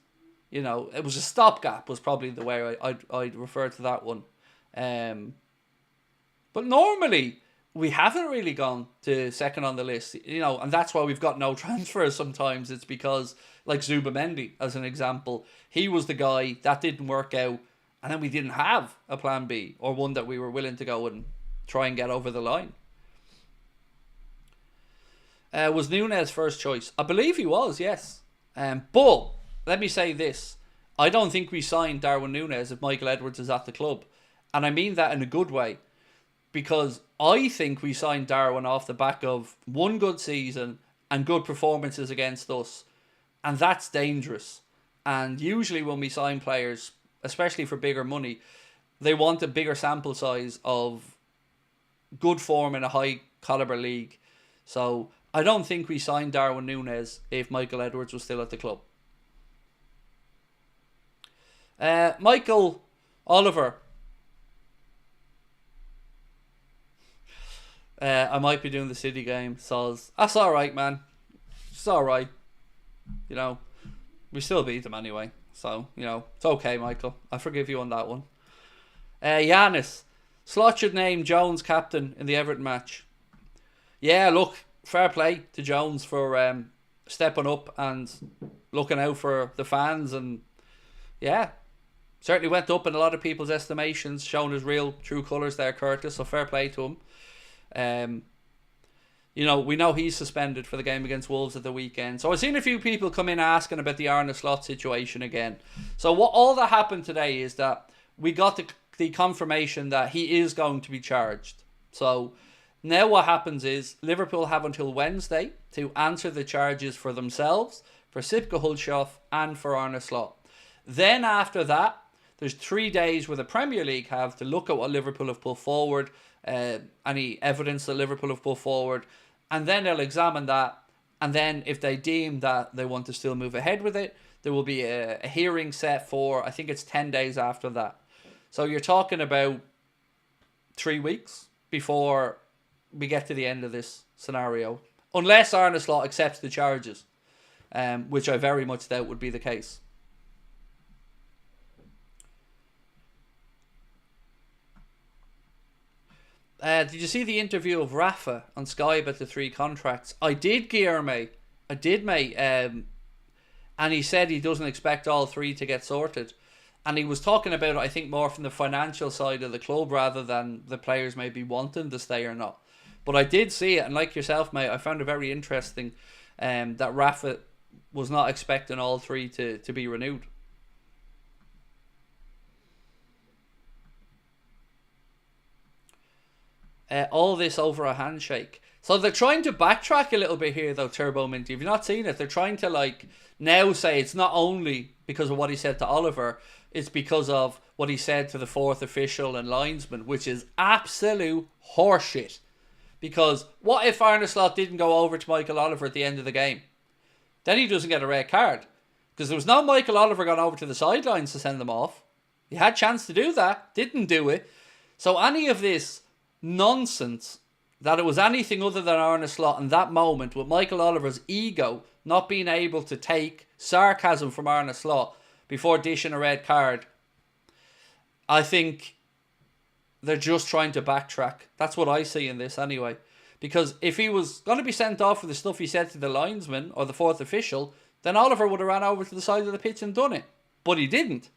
B: You know, it was a stopgap was probably the way I'd refer to that one. But normally we haven't really gone to second on the list, you know, and that's why we've got no transfers sometimes. It's because, like Zubimendi, as an example, he was the guy that didn't work out, and then we didn't have a plan B or one that we were willing to go and try and get over the line. Was Nunez first choice? I believe he was, yes. But let me say this. I don't think we signed Darwin Nunez if Michael Edwards is at the club. And I mean that in a good way. Because I think we signed Darwin off the back of one good season and good performances against us. And that's dangerous. And usually when we sign players, especially for bigger money, they want a bigger sample size of good form in a high caliber league. So I don't think we signed Darwin Nunez if Michael Edwards was still at the club. Michael Oliver. I might be doing the City game, Soz. That's alright, man. It's alright. You know, we still beat them anyway. So, you know, it's okay, Michael. I forgive you on that one. Yanis. Slot should name Jones captain in the Everton match. Yeah, look, fair play to Jones for stepping up and looking out for the fans. And, yeah, certainly went up in a lot of people's estimations, showing his real, true colours there, Curtis. So, fair play to him. You know, we know he's suspended for the game against Wolves at the weekend. So I've seen a few people come in asking about the Arne Slot situation again. So what all that happened today is that we got the confirmation that he is going to be charged. So now what happens is Liverpool have until Wednesday to answer the charges for themselves, for Sipka Hulshoff and for Arne Slot. Then after that, there's 3 days where the Premier League have to look at what Liverpool have put forward, any evidence that Liverpool have put forward, and then they'll examine that, and then if they deem that they want to still move ahead with it, there will be a hearing set for, I think it's 10 days after that. So you're talking about 3 weeks before we get to the end of this scenario. Unless Arne Slot accepts the charges, which I very much doubt would be the case. Did you see the interview of Rafa on Sky about the 3 contracts? I did, Guilherme. I did, mate. And he said he doesn't expect all 3 to get sorted. And he was talking about it, I think, more from the financial side of the club rather than the players maybe wanting to stay or not. But I did see it, and like yourself, mate, I found it very interesting that Rafa was not expecting all 3 to be renewed. All this over a handshake. So they're trying to backtrack a little bit here, though, Turbo Minty. If you've not seen it, they're trying to like now say it's not only because of what he said to Oliver, it's because of what he said to the 4th official and linesman, which is absolute horseshit. Because what if Arne Slot didn't go over to Michael Oliver at the end of the game? Then he doesn't get a red card. Because there was no Michael Oliver gone over to the sidelines to send them off. He had a chance to do that, didn't do it. So any of this nonsense that it was anything other than Arne Slot in that moment with Michael Oliver's ego not being able to take sarcasm from Arne Slot before dishing a red card, I think they're just trying to backtrack. That's what I see in this anyway. Because if he was going to be sent off for the stuff he said to the linesman or the 4th official, then Oliver would have ran over to the side of the pitch and done it. But he didn't.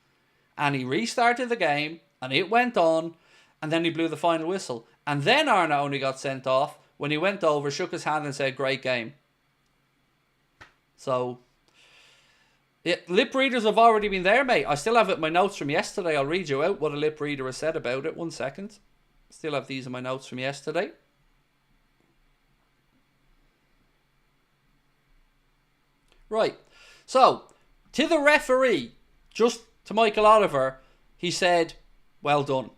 B: And he restarted the game and it went on. And then he blew the final whistle. And then Arne only got sent off when he went over, shook his hand and said, great game. So, yeah, lip readers have already been there, mate. I still have it in my notes from yesterday. I'll read you out what a lip reader has said about it. 1 second. Still have these in my notes from yesterday. Right. So, to the referee, just to Michael Oliver, he said, well done.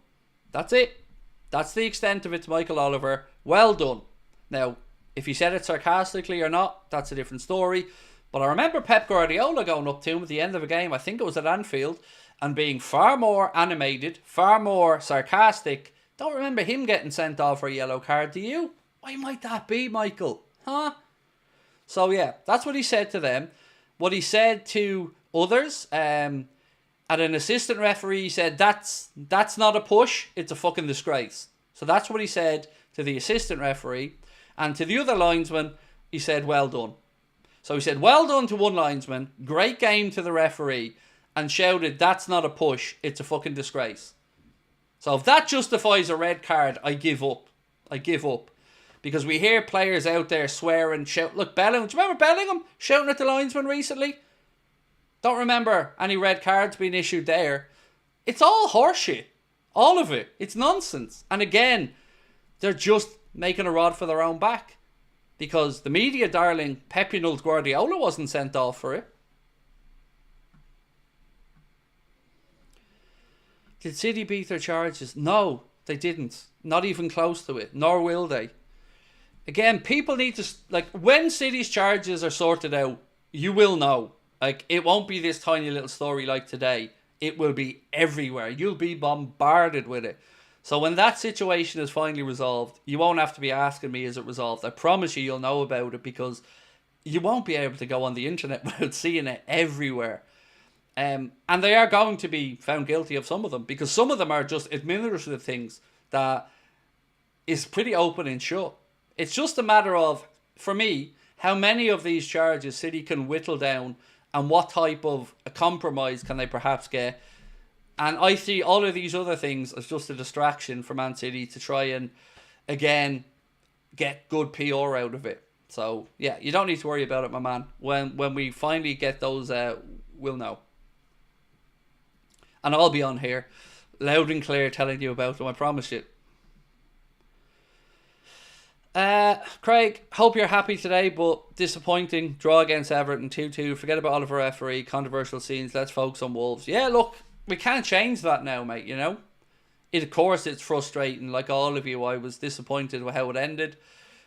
B: That's it. That's the extent of it to Michael Oliver. Well done. Now, if he said it sarcastically or not, that's a different story. But I remember Pep Guardiola going up to him at the end of a game, I think it was at Anfield, and being far more animated, far more sarcastic. Don't remember him getting sent off for a yellow card, do you? Why might that be, Michael? Huh? So yeah, that's what he said to them. What he said to others, at an assistant referee, he said, that's not a push, it's a fucking disgrace. So that's what he said to the assistant referee. And to the other linesman, he said, well done. So he said, well done to one linesman, great game to the referee, and shouted, that's not a push, it's a fucking disgrace. So if that justifies a red card, I give up. I give up. Because we hear players out there swearing, shout. Look, Bellingham, do you remember Bellingham shouting at the linesman recently? Don't remember any red cards being issued there. It's all horseshit. All of it. It's nonsense. And again, they're just making a rod for their own back. Because the media darling Pepinald Guardiola wasn't sent off for it. Did City beat their charges? No, they didn't. Not even close to it. Nor will they. Again, people need to... Like, when City's charges are sorted out, you will know. Like, it won't be this tiny little story like today. It will be everywhere. You'll be bombarded with it. So when that situation is finally resolved, you won't have to be asking me, is it resolved? I promise you, you'll know about it because you won't be able to go on the internet without seeing it everywhere. And they are going to be found guilty of some of them because some of them are just administrative things that is pretty open and shut. It's just a matter of, for me, how many of these charges City can whittle down and what type of a compromise can they perhaps get. And I see all of these other things as just a distraction for Man City to try and, again, get good PR out of it. So, yeah, you don't need to worry about it, my man. When we finally get those, we'll know. And I'll be on here, loud and clear, telling you about them, I promise you. Craig, hope you're happy today, but disappointing. Draw against Everton 2-2. Forget about Oliver referee, controversial scenes. Let's focus on Wolves. Yeah, look, we can't change that now, mate, you know. Of course, it's frustrating. Like all of you, I was disappointed with how it ended.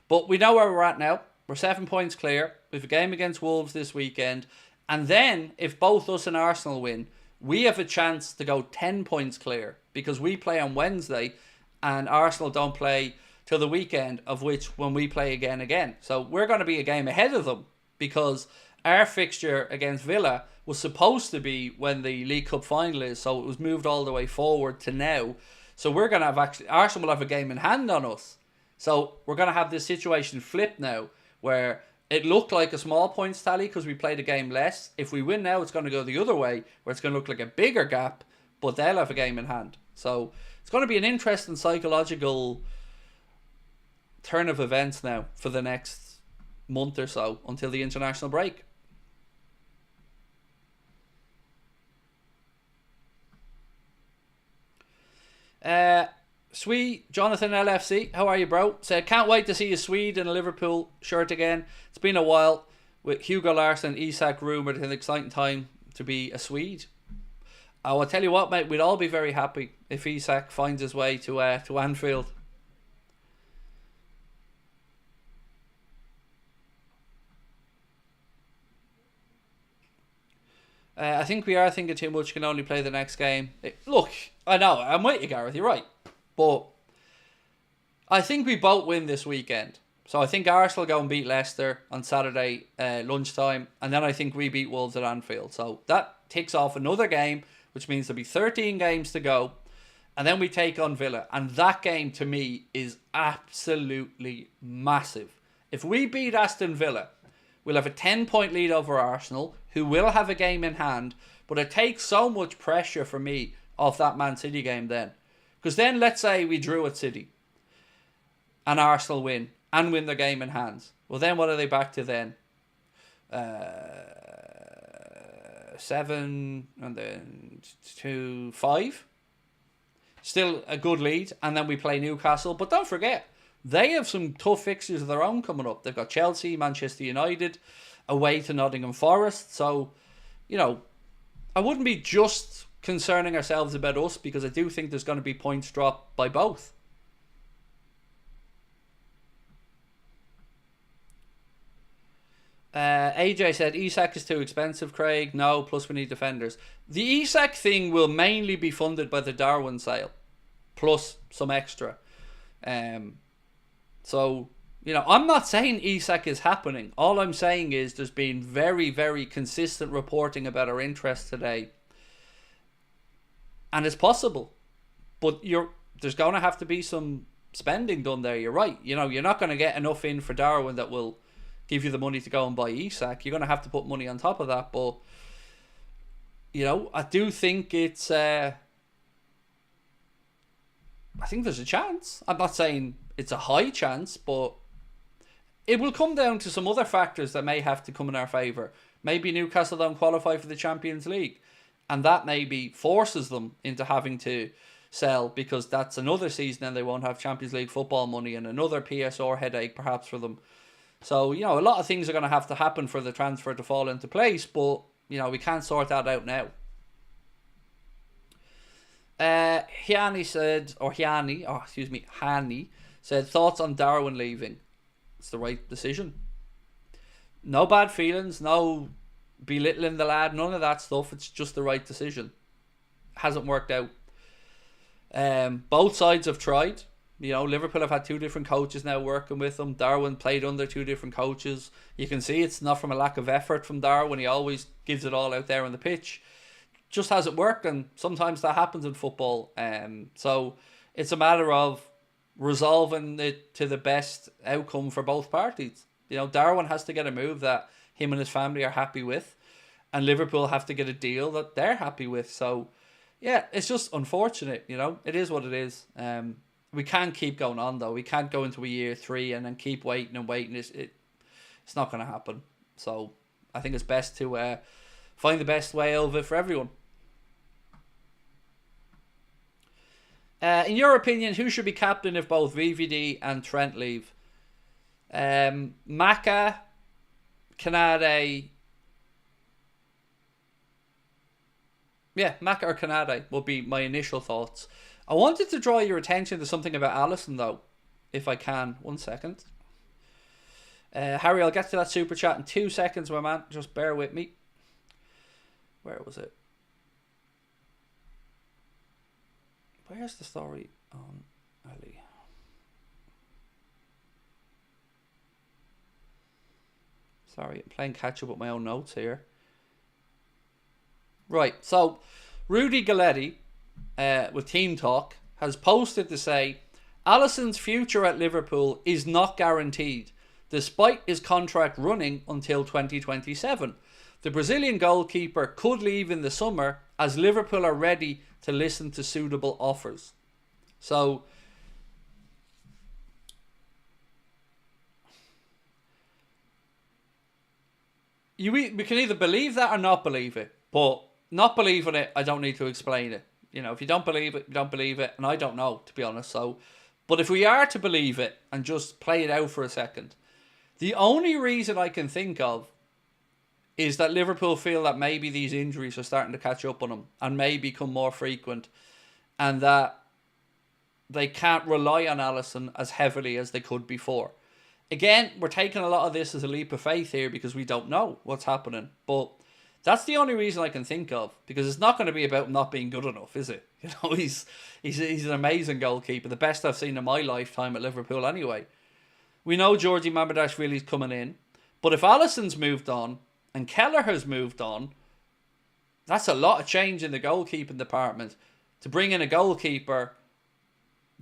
B: But we know where we're at now. We're 7 points clear. We have a game against Wolves this weekend. And then, if both us and Arsenal win, we have a chance to go 10 points clear. Because we play on Wednesday and Arsenal don't play till the weekend, of which when we play again. So we're going to be a game ahead of them because our fixture against Villa was supposed to be when the League Cup final is, so it was moved all the way forward to now. So we're going to have Arsenal will have a game in hand on us. So we're going to have this situation flipped now where it looked like a small points tally because we played a game less. If we win now, it's going to go the other way where it's going to look like a bigger gap, but they'll have a game in hand. So it's going to be an interesting psychological turn of events now for the next month or so until the international break. Swede Jonathan LFC, how are you, bro? Said, can't wait to see a Swede in a Liverpool shirt again. It's been a while with Hugo Larsson, Isak rumoured. An exciting time to be a Swede. I will tell you what, mate, we'd all be very happy if Isak finds his way to Anfield. I think we are thinking too much, can only play the next game. Look, I know, I'm with you, Gareth, you're right. But I think we both win this weekend. So I think Arsenal go and beat Leicester on Saturday lunchtime. And then I think we beat Wolves at Anfield. So that ticks off another game, which means there'll be 13 games to go. And then we take on Villa. And that game, to me, is absolutely massive. If we beat Aston Villa, we'll have a 10-point lead over Arsenal, who will have a game in hand. But it takes so much pressure for me off that Man City game then. Because then, let's say we drew at City and Arsenal win and win their game in hand. Well, then what are they back to then? 7 and then 5. Still a good lead. And then we play Newcastle. But don't forget, they have some tough fixtures of their own coming up. They've got Chelsea, Manchester United, away to Nottingham Forest. So, you know, I wouldn't be just concerning ourselves about us because I do think there's going to be points dropped by both. AJ said Isak is too expensive, Craig. No, plus we need defenders. The Isak thing will mainly be funded by the Darwin sale, plus some extra. So, you know, I'm not saying Isak is happening. All I'm saying is there's been very, very consistent reporting about our interest today. And it's possible. But there's going to have to be some spending done there. You're right. You know, you're not going to get enough in for Darwin that will give you the money to go and buy Isak. You're going to have to put money on top of that. But, you know, I do think it's... I think there's a chance. I'm not saying it's a high chance, but it will come down to some other factors that may have to come in our favour. Maybe Newcastle don't qualify for the Champions League. And that maybe forces them into having to sell because that's another season and they won't have Champions League football money and another PSR headache perhaps for them. So, you know, a lot of things are going to happen for the transfer to fall into place, but, you know, we can't sort that out now. Hani said, thoughts on Darwin leaving? It's the right decision. No bad feelings, no belittling the lad, none of that stuff. It's just the right decision. Hasn't worked out. Both sides have tried. You know, Liverpool have had 2 different coaches now working with them. Darwin played under 2 different coaches. You can see it's not from a lack of effort from Darwin. He always gives it all out there on the pitch. Just hasn't worked, and sometimes that happens in football. So it's a matter of resolving it to the best outcome for both parties. You know, Darwin has to get a move that him and his family are happy with, and Liverpool have to get a deal that they're happy with. So, yeah, it's just unfortunate, you know. It is what it is. We can't keep going on, though. We can't go into a year 3 and then keep waiting and waiting. It's not going to happen. So, I think it's best to find the best way of it for everyone. In your opinion, who should be captain if both VVD and Trent leave? Maka, Konate. Yeah, Maka or Konate would be my initial thoughts. I wanted to draw your attention to something about Alisson, though, if I can. 1 second. Harry, I'll get to that super chat in 2 seconds, my man. Just bear with me. Where was it? Where's the story on Ali? Sorry, I'm playing catch up with my own notes here. Right, so Rudy Galletti, with Team Talk, has posted to say Alisson's future at Liverpool is not guaranteed, despite his contract running until 2027. The Brazilian goalkeeper could leave in the summer as Liverpool are ready to listen to suitable offers. So, we can either believe that or not believe it. But not believing it, I don't need to explain it. You know, if you don't believe it, you don't believe it. And I don't know, to be honest. So, but if we are to believe it and just play it out for a second, the only reason I can think of is that Liverpool feel that maybe these injuries are starting to catch up on them and may become more frequent, and that they can't rely on Alisson as heavily as they could before. Again, we're taking a lot of this as a leap of faith here because we don't know what's happening. But that's the only reason I can think of, because it's not going to be about not being good enough, is it? You know, he's an amazing goalkeeper, the best I've seen in my lifetime at Liverpool anyway. We know Georgie Mamardashvili's coming in, but if Alisson's moved on and Kelleher's moved on, that's a lot of change in the goalkeeping department. To bring in a goalkeeper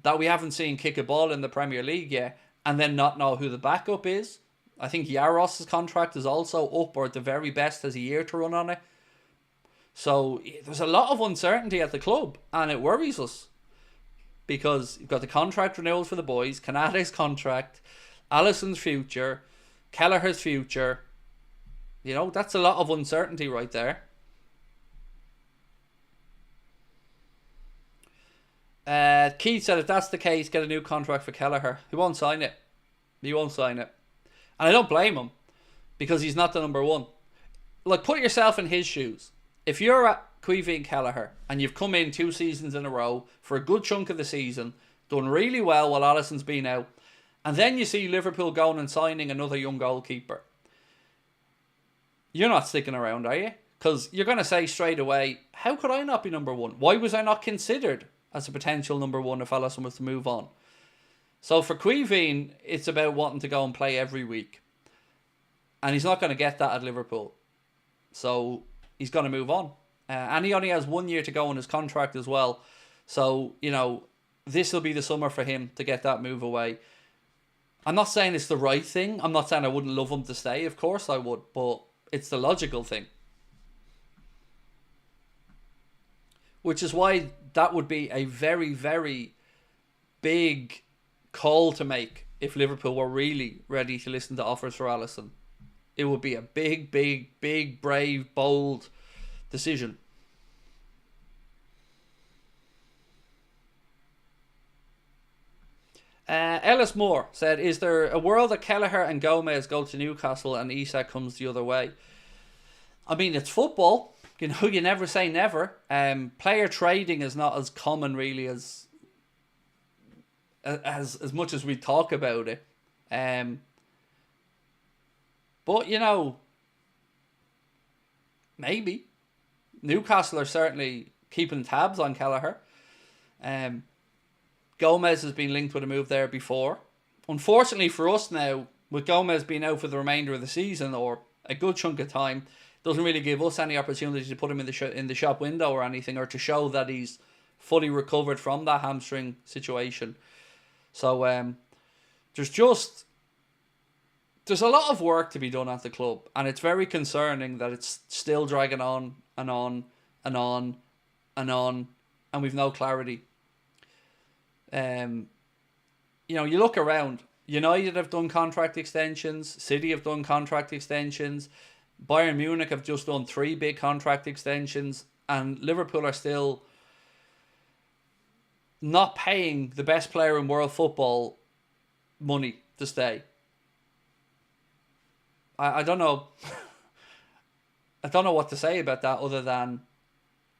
B: that we haven't seen kick a ball in the Premier League yet, and then not know who the backup is. I think Yaros's contract is also up, or at the very best has a year to run on it. So there's a lot of uncertainty at the club, and it worries us. Because you've got the contract renewals for the boys, Konate's contract, Alisson's future, Kelleher's future. You know, that's a lot of uncertainty right there. Keith said if that's the case, get a new contract for Kelleher. He won't sign it. He won't sign it. And I don't blame him, because he's not the number one. Like, put yourself in his shoes. If you're at Caoimhín Kelleher and you've come in 2 seasons in a row for a good chunk of the season, done really well while Alisson's been out, and then you see Liverpool going and signing another young goalkeeper, you're not sticking around, are you? Because you're going to say straight away, how could I not be number one? Why was I not considered as a potential number one if Alisson was to move on? So for Caoimhín, it's about wanting to go and play every week. And he's not going to get that at Liverpool. So he's going to move on. And he only has 1 year to go on his contract as well. So, you know, this will be the summer for him to get that move away. I'm not saying it's the right thing. I'm not saying I wouldn't love him to stay. Of course I would. But it's the logical thing. Which is why that would be a very, very big call to make if Liverpool were really ready to listen to offers for Alisson. It would be a big, big, big, brave, bold decision. Ellis Moore said, is there a world that Kelleher and Gomez go to Newcastle and Isak comes the other way? I mean, it's football. You know, you never say never. Player trading is not as common really as much as we talk about it. But, you know, maybe. Newcastle are certainly keeping tabs on Kelleher. Gomez has been linked with a move there before. Unfortunately for us now, with Gomez being out for the remainder of the season or a good chunk of time, doesn't really give us any opportunity to put him in the shop window or anything, or to show that he's fully recovered from that hamstring situation. So there's a lot of work to be done at the club, and it's very concerning that it's still dragging on and on and on and on, and we've no clarity. You know, you look around. United have done contract extensions. City have done contract extensions. Bayern Munich have just done 3 big contract extensions, and Liverpool are still not paying the best player in world football money to stay. I don't know. I don't know what to say about that other than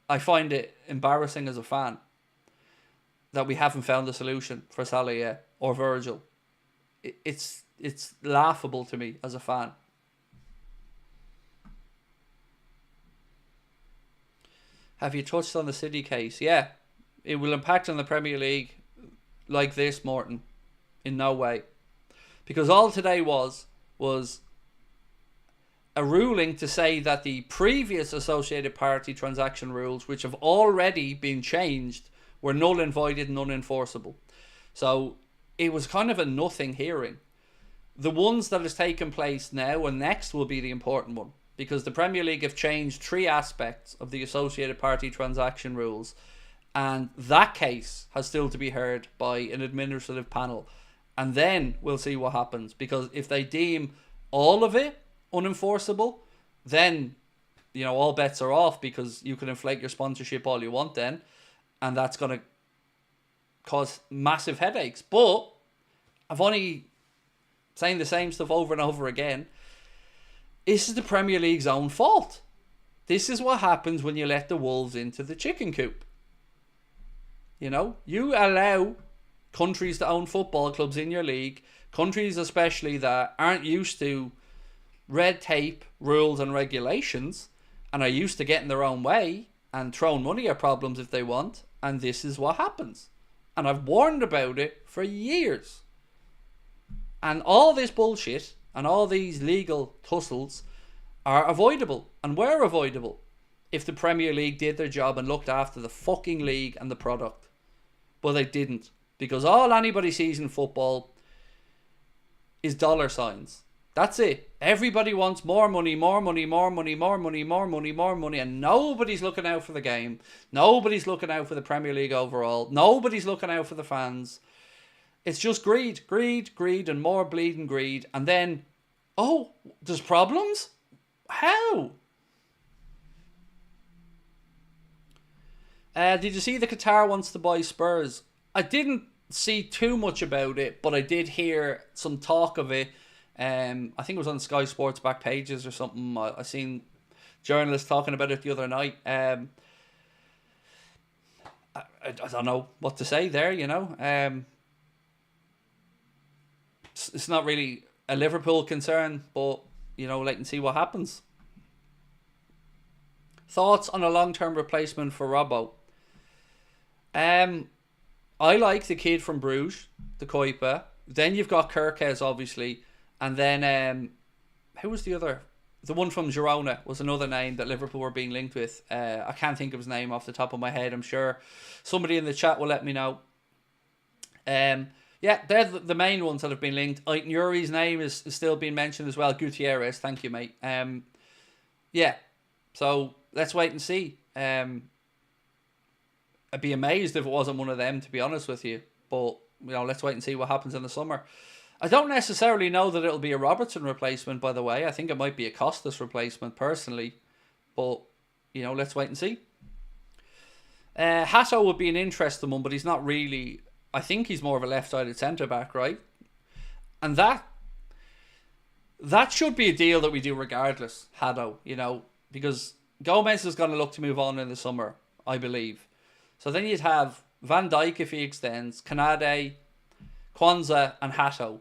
B: I find it embarrassing as a fan that we haven't found a solution for Salah yet, or Virgil. It's laughable to me as a fan. Have you touched on the City case? Yeah. It will impact on the Premier League like this, Morton. In no way. Because all today was a ruling to say that the previous associated party transaction rules, which have already been changed, were null and voided and unenforceable. So it was kind of a nothing hearing. The ones that has taken place now and next will be the important one, because the Premier League have changed 3 aspects of the associated party transaction rules, and that case has still to be heard by an administrative panel. And then we'll see what happens, because if they deem all of it unenforceable, then, you know, all bets are off, because you can inflate your sponsorship all you want then, and that's going to cause massive headaches. But I've only saying the same stuff over and over again. This is the Premier League's own fault. This is what happens when you let the wolves into the chicken coop. You know, you allow countries to own football clubs in your league, countries especially that aren't used to red tape, rules and regulations, and are used to getting their own way and throwing money at problems if they want, and this is what happens. And I've warned about it for years. And all this bullshit and all these legal tussles are avoidable, and were avoidable, if the Premier League did their job and looked after the fucking league and the product. But they didn't, because all anybody sees in football is dollar signs. That's it. Everybody wants more money, more money, more money, more money, more money, more money, and nobody's looking out for the game. Nobody's looking out for the Premier League overall. Nobody's looking out for the fans. It's just greed, greed, greed, and more bleeding greed. And then, oh, there's problems? How? Did you see the Qatar wants to buy Spurs? I didn't see too much about it, but I did hear some talk of it. I think it was on Sky Sports back pages or something. I seen journalists talking about it the other night. I don't know what to say there, you know. It's not really a Liverpool concern, but, you know, let and see what happens. Thoughts on a long-term replacement for Robbo? I like the kid from Bruges, the Koipa. Then you've got Kirkes, obviously. And then, who was the other? The one from Girona was another name that Liverpool were being linked with. I can't think of his name off the top of my head. I'm sure somebody in the chat will let me know. Yeah, they're the main ones that have been linked. Yuri's name is still being mentioned as well. Gutierrez, thank you, mate. Yeah, so let's wait and see. I'd be amazed if it wasn't one of them, to be honest with you. But, you know, let's wait and see what happens in the summer. I don't necessarily know that it'll be a Robertson replacement, by the way. I think it might be a Costas replacement, personally. But, you know, let's wait and see. Hato would be an interesting one, but he's not really... I think he's more of a left-sided centre-back, right? And that should be a deal that we do regardless, Hato, you know, because Gomez is going to look to move on in the summer, I believe. So then you'd have Van Dijk if he extends, Konate, Kwanzaa and Hato.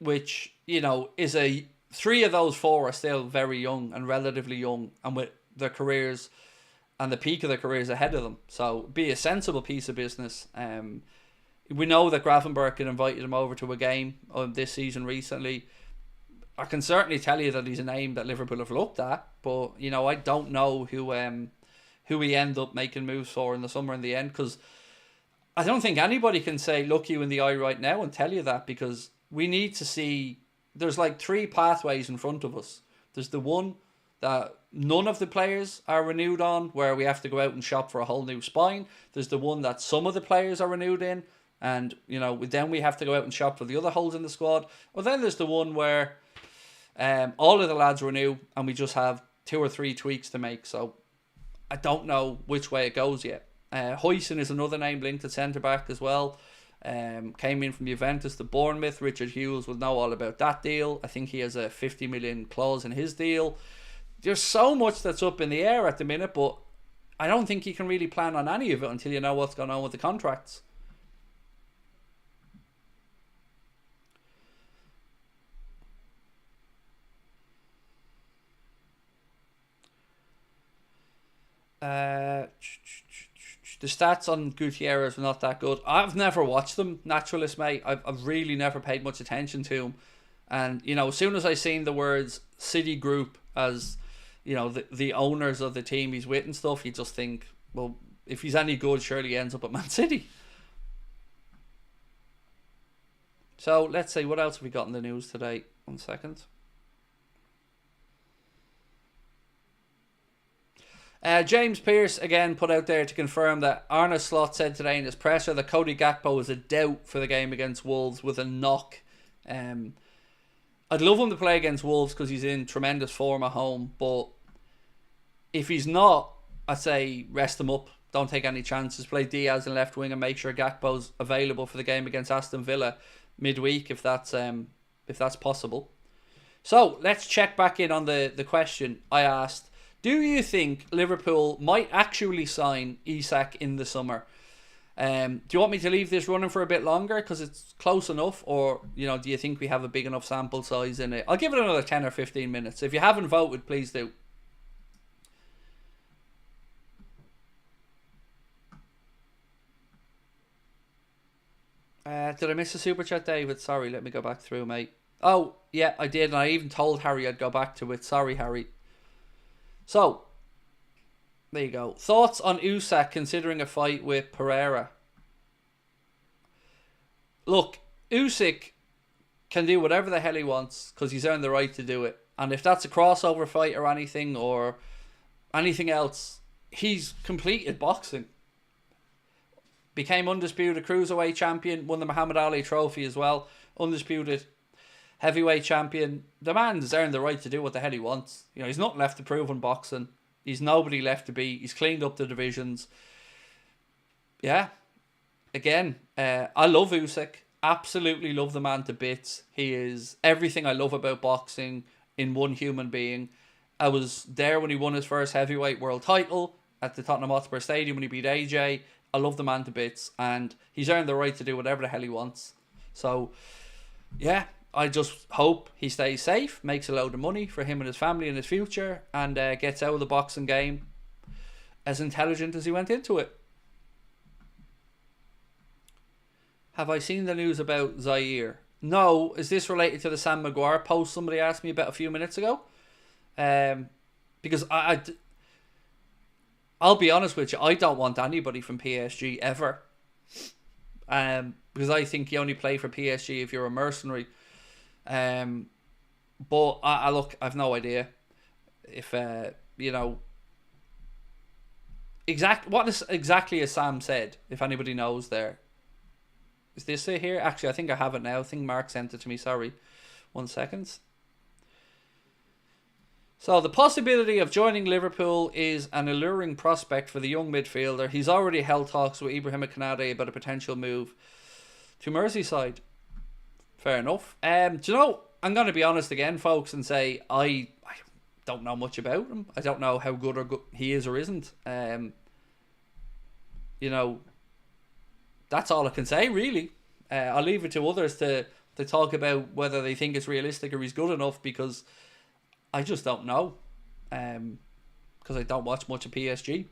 B: Which, you know, is three of those four are still very young and relatively young, and with their careers and the peak of their careers ahead of them. So be a sensible piece of business. We know that Gravenberch had invited him over to a game this season recently. I can certainly tell you that he's a name that Liverpool have looked at, but, you know, I don't know who we end up making moves for in the summer in the end, because I don't think anybody can say look you in the eye right now and tell you that, because we need to see... There's like 3 pathways in front of us. There's the one that none of the players are renewed on, where we have to go out and shop for a whole new spine. There's the one that some of the players are renewed in, and, you know, then we have to go out and shop for the other holes in the squad. Or then there's the one where all of the lads renew and we just have 2 or 3 tweaks to make. So I don't know which way it goes yet. Huijsen is another name linked to centre-back as well. Came in from Juventus to Bournemouth. Richard Hughes will know all about that deal. I think he has a 50 million clause in his deal. There's so much that's up in the air at the minute, but I don't think you can really plan on any of it until you know what's going on with the contracts. The stats on Gutierrez were not that good. I've never watched them, naturalist, mate. I've really never paid much attention to him. And, you know, as soon as I seen the words City Group as, you know, the owners of the team he's with and stuff, you just think, well, if he's any good, surely he ends up at Man City. So, let's see, what else have we got in the news today? 1 second. James Pearce again put out there to confirm that Arne Slot said today in his presser that Cody Gakpo is a doubt for the game against Wolves with a knock. I'd love him to play against Wolves because he's in tremendous form at home, but if he's not, I'd say rest him up. Don't take any chances. Play Diaz in left wing and make sure Gakpo's available for the game against Aston Villa midweek if that's possible. So let's check back in on the question I asked. Do you think Liverpool might actually sign Isak in the summer? Do you want me to leave this running for a bit longer because it's close enough, or do you think we have a big enough sample size in it? I'll give it another 10 or 15 minutes. If you haven't voted, please do. Did I miss a super chat, David? Sorry, let me go back through, mate. Oh, yeah, I did, and I even told Harry I'd go back to it. Sorry, Harry. So, there you go. Thoughts on Usyk considering a fight with Pereira? Look, Usyk can do whatever the hell he wants because he's earned the right to do it. And if that's a crossover fight or anything else, he's completed boxing. Became undisputed cruiserweight champion, won the Muhammad Ali trophy as well. Undisputed heavyweight champion. The man's earned the right to do what the hell he wants. He's nothing left to prove in boxing. He's nobody left to beat. He's cleaned up the divisions. Yeah. Again, I love Usyk. Absolutely love the man to bits. He is everything I love about boxing in one human being. I was there when he won his first heavyweight world title at the Tottenham Hotspur Stadium when he beat AJ. I love the man to bits, and he's earned the right to do whatever the hell he wants. So, yeah, I just hope he stays safe, makes a load of money for him and his family in his future, and gets out of the boxing game as intelligent as he went into it. Have I seen the news about Zaire? No. Is this related to the Sam Maguire post somebody asked me about a few minutes ago? Because I'll be honest with you, I don't want anybody from PSG ever. Because I think you only play for PSG if you're a mercenary. But I look, I've no idea if what is exactly as Sam said. If anybody knows there, is this it here? Actually, I think I have it now. I think Mark sent it to me. Sorry, 1 second. So the possibility of joining Liverpool is an alluring prospect for the young midfielder. He's already held talks with Ibrahima Konate about a potential move to Merseyside. Fair enough. Do you know, I'm going to be honest again, folks, and say I don't know much about him. I don't know how good he is or isn't. That's all I can say, really. I'll leave it to others to talk about whether they think it's realistic or he's good enough, because I just don't know. Because I don't watch much of PSG.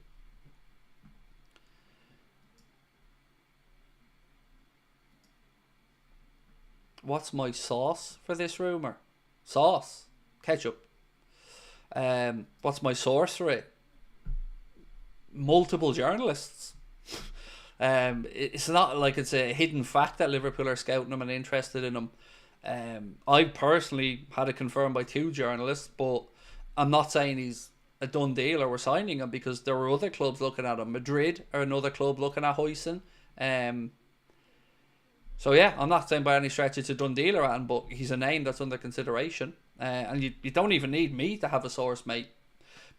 B: What's my sauce for this rumour? Sauce. Ketchup. What's my source for it? Multiple journalists. It's not like it's a hidden fact that Liverpool are scouting him and interested in him. I personally had it confirmed by 2 journalists, but I'm not saying he's a done deal or we're signing him, because there were other clubs looking at him. Madrid are another club looking at Hoyson. So yeah, I'm not saying by any stretch it's a done deal or anything, but he's a name that's under consideration. And you don't even need me to have a source, mate.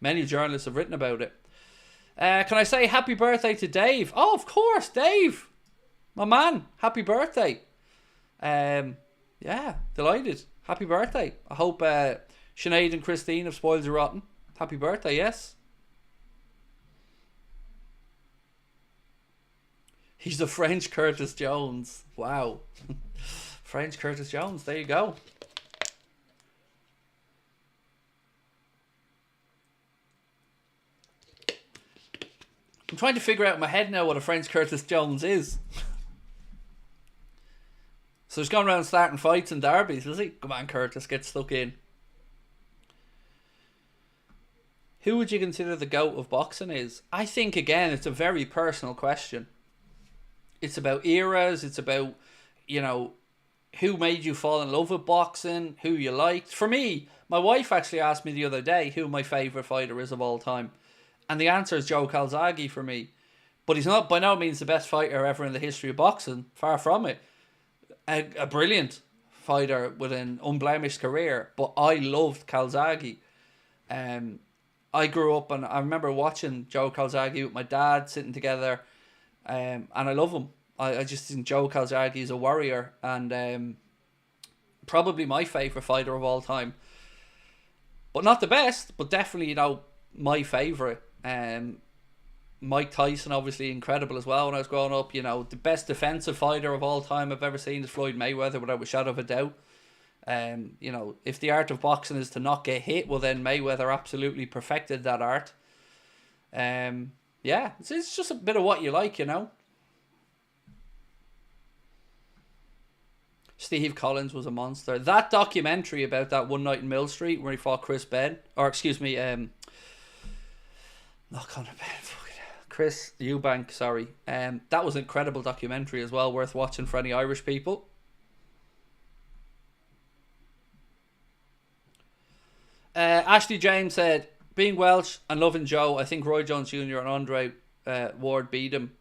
B: Many journalists have written about it. Can I say happy birthday to Dave? Oh, of course, Dave. My man, happy birthday. Yeah, delighted. Happy birthday. I hope Sinead and Christine have spoiled you rotten. Happy birthday, yes. He's the French Curtis Jones. Wow. French Curtis Jones, there you go. I'm trying to figure out in my head now what a French Curtis Jones is. So he's going around starting fights and derbies, is he? Come on, Curtis, get stuck in. Who would you consider the GOAT of boxing is? I think, again, it's a very personal question. It's about eras. It's about, you know, who made you fall in love with boxing, who you liked. For me, my wife actually asked me the other day who my favourite fighter is of all time. And the answer is Joe Calzaghe for me. But he's not by no means the best fighter ever in the history of boxing. Far from it. A brilliant fighter with an unblemished career. But I loved Calzaghe. I grew up and I remember watching Joe Calzaghe with my dad sitting together. And I love him. I just think Joe Calzaghe is a warrior. And probably my favourite fighter of all time. But not the best, but definitely, you know, my favourite. Mike Tyson, obviously incredible as well when I was growing up. You know, the best defensive fighter of all time I've ever seen is Floyd Mayweather, without a shadow of a doubt. You know, if the art of boxing is to not get hit, well then Mayweather absolutely perfected that art. Yeah, it's just a bit of what you like, you know. Steve Collins was a monster. That documentary about that one night in Mill Street where he fought Chris Ben, or excuse me, not Conor Ben, Chris Eubank, sorry. That was an incredible documentary as well, worth watching for any Irish people. Ashley James said, being Welsh and loving Joe, I think Roy Jones Jr. and Andre Ward beat him.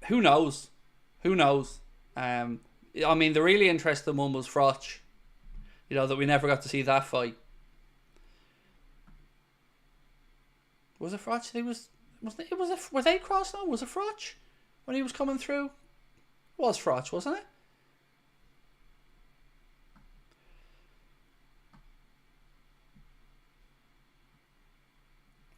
B: Who knows? Who knows? I mean, the really interesting one was Froch. You know, that we never got to see that fight. Was it Froch? Were they crossed now? Was it Froch when he was coming through? It was Froch, wasn't it?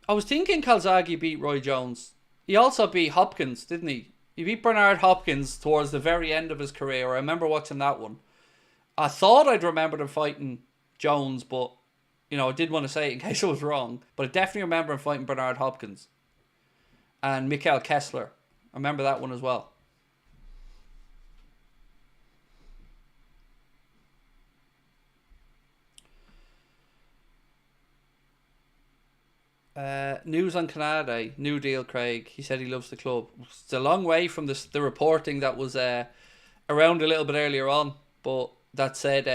B: I was thinking Calzaghe beat Roy Jones. He also beat Hopkins, didn't he? He beat Bernard Hopkins towards the very end of his career. I remember watching that one. I thought I'd remembered him fighting Jones, but, you know, I did want to say it in case I was wrong. But I definitely remember him fighting Bernard Hopkins. And Mikhail Kessler. I remember that one as well. News on Konate, new deal, Craig. He said he loves the club. It's a long way from the reporting that was around a little bit earlier on, but that said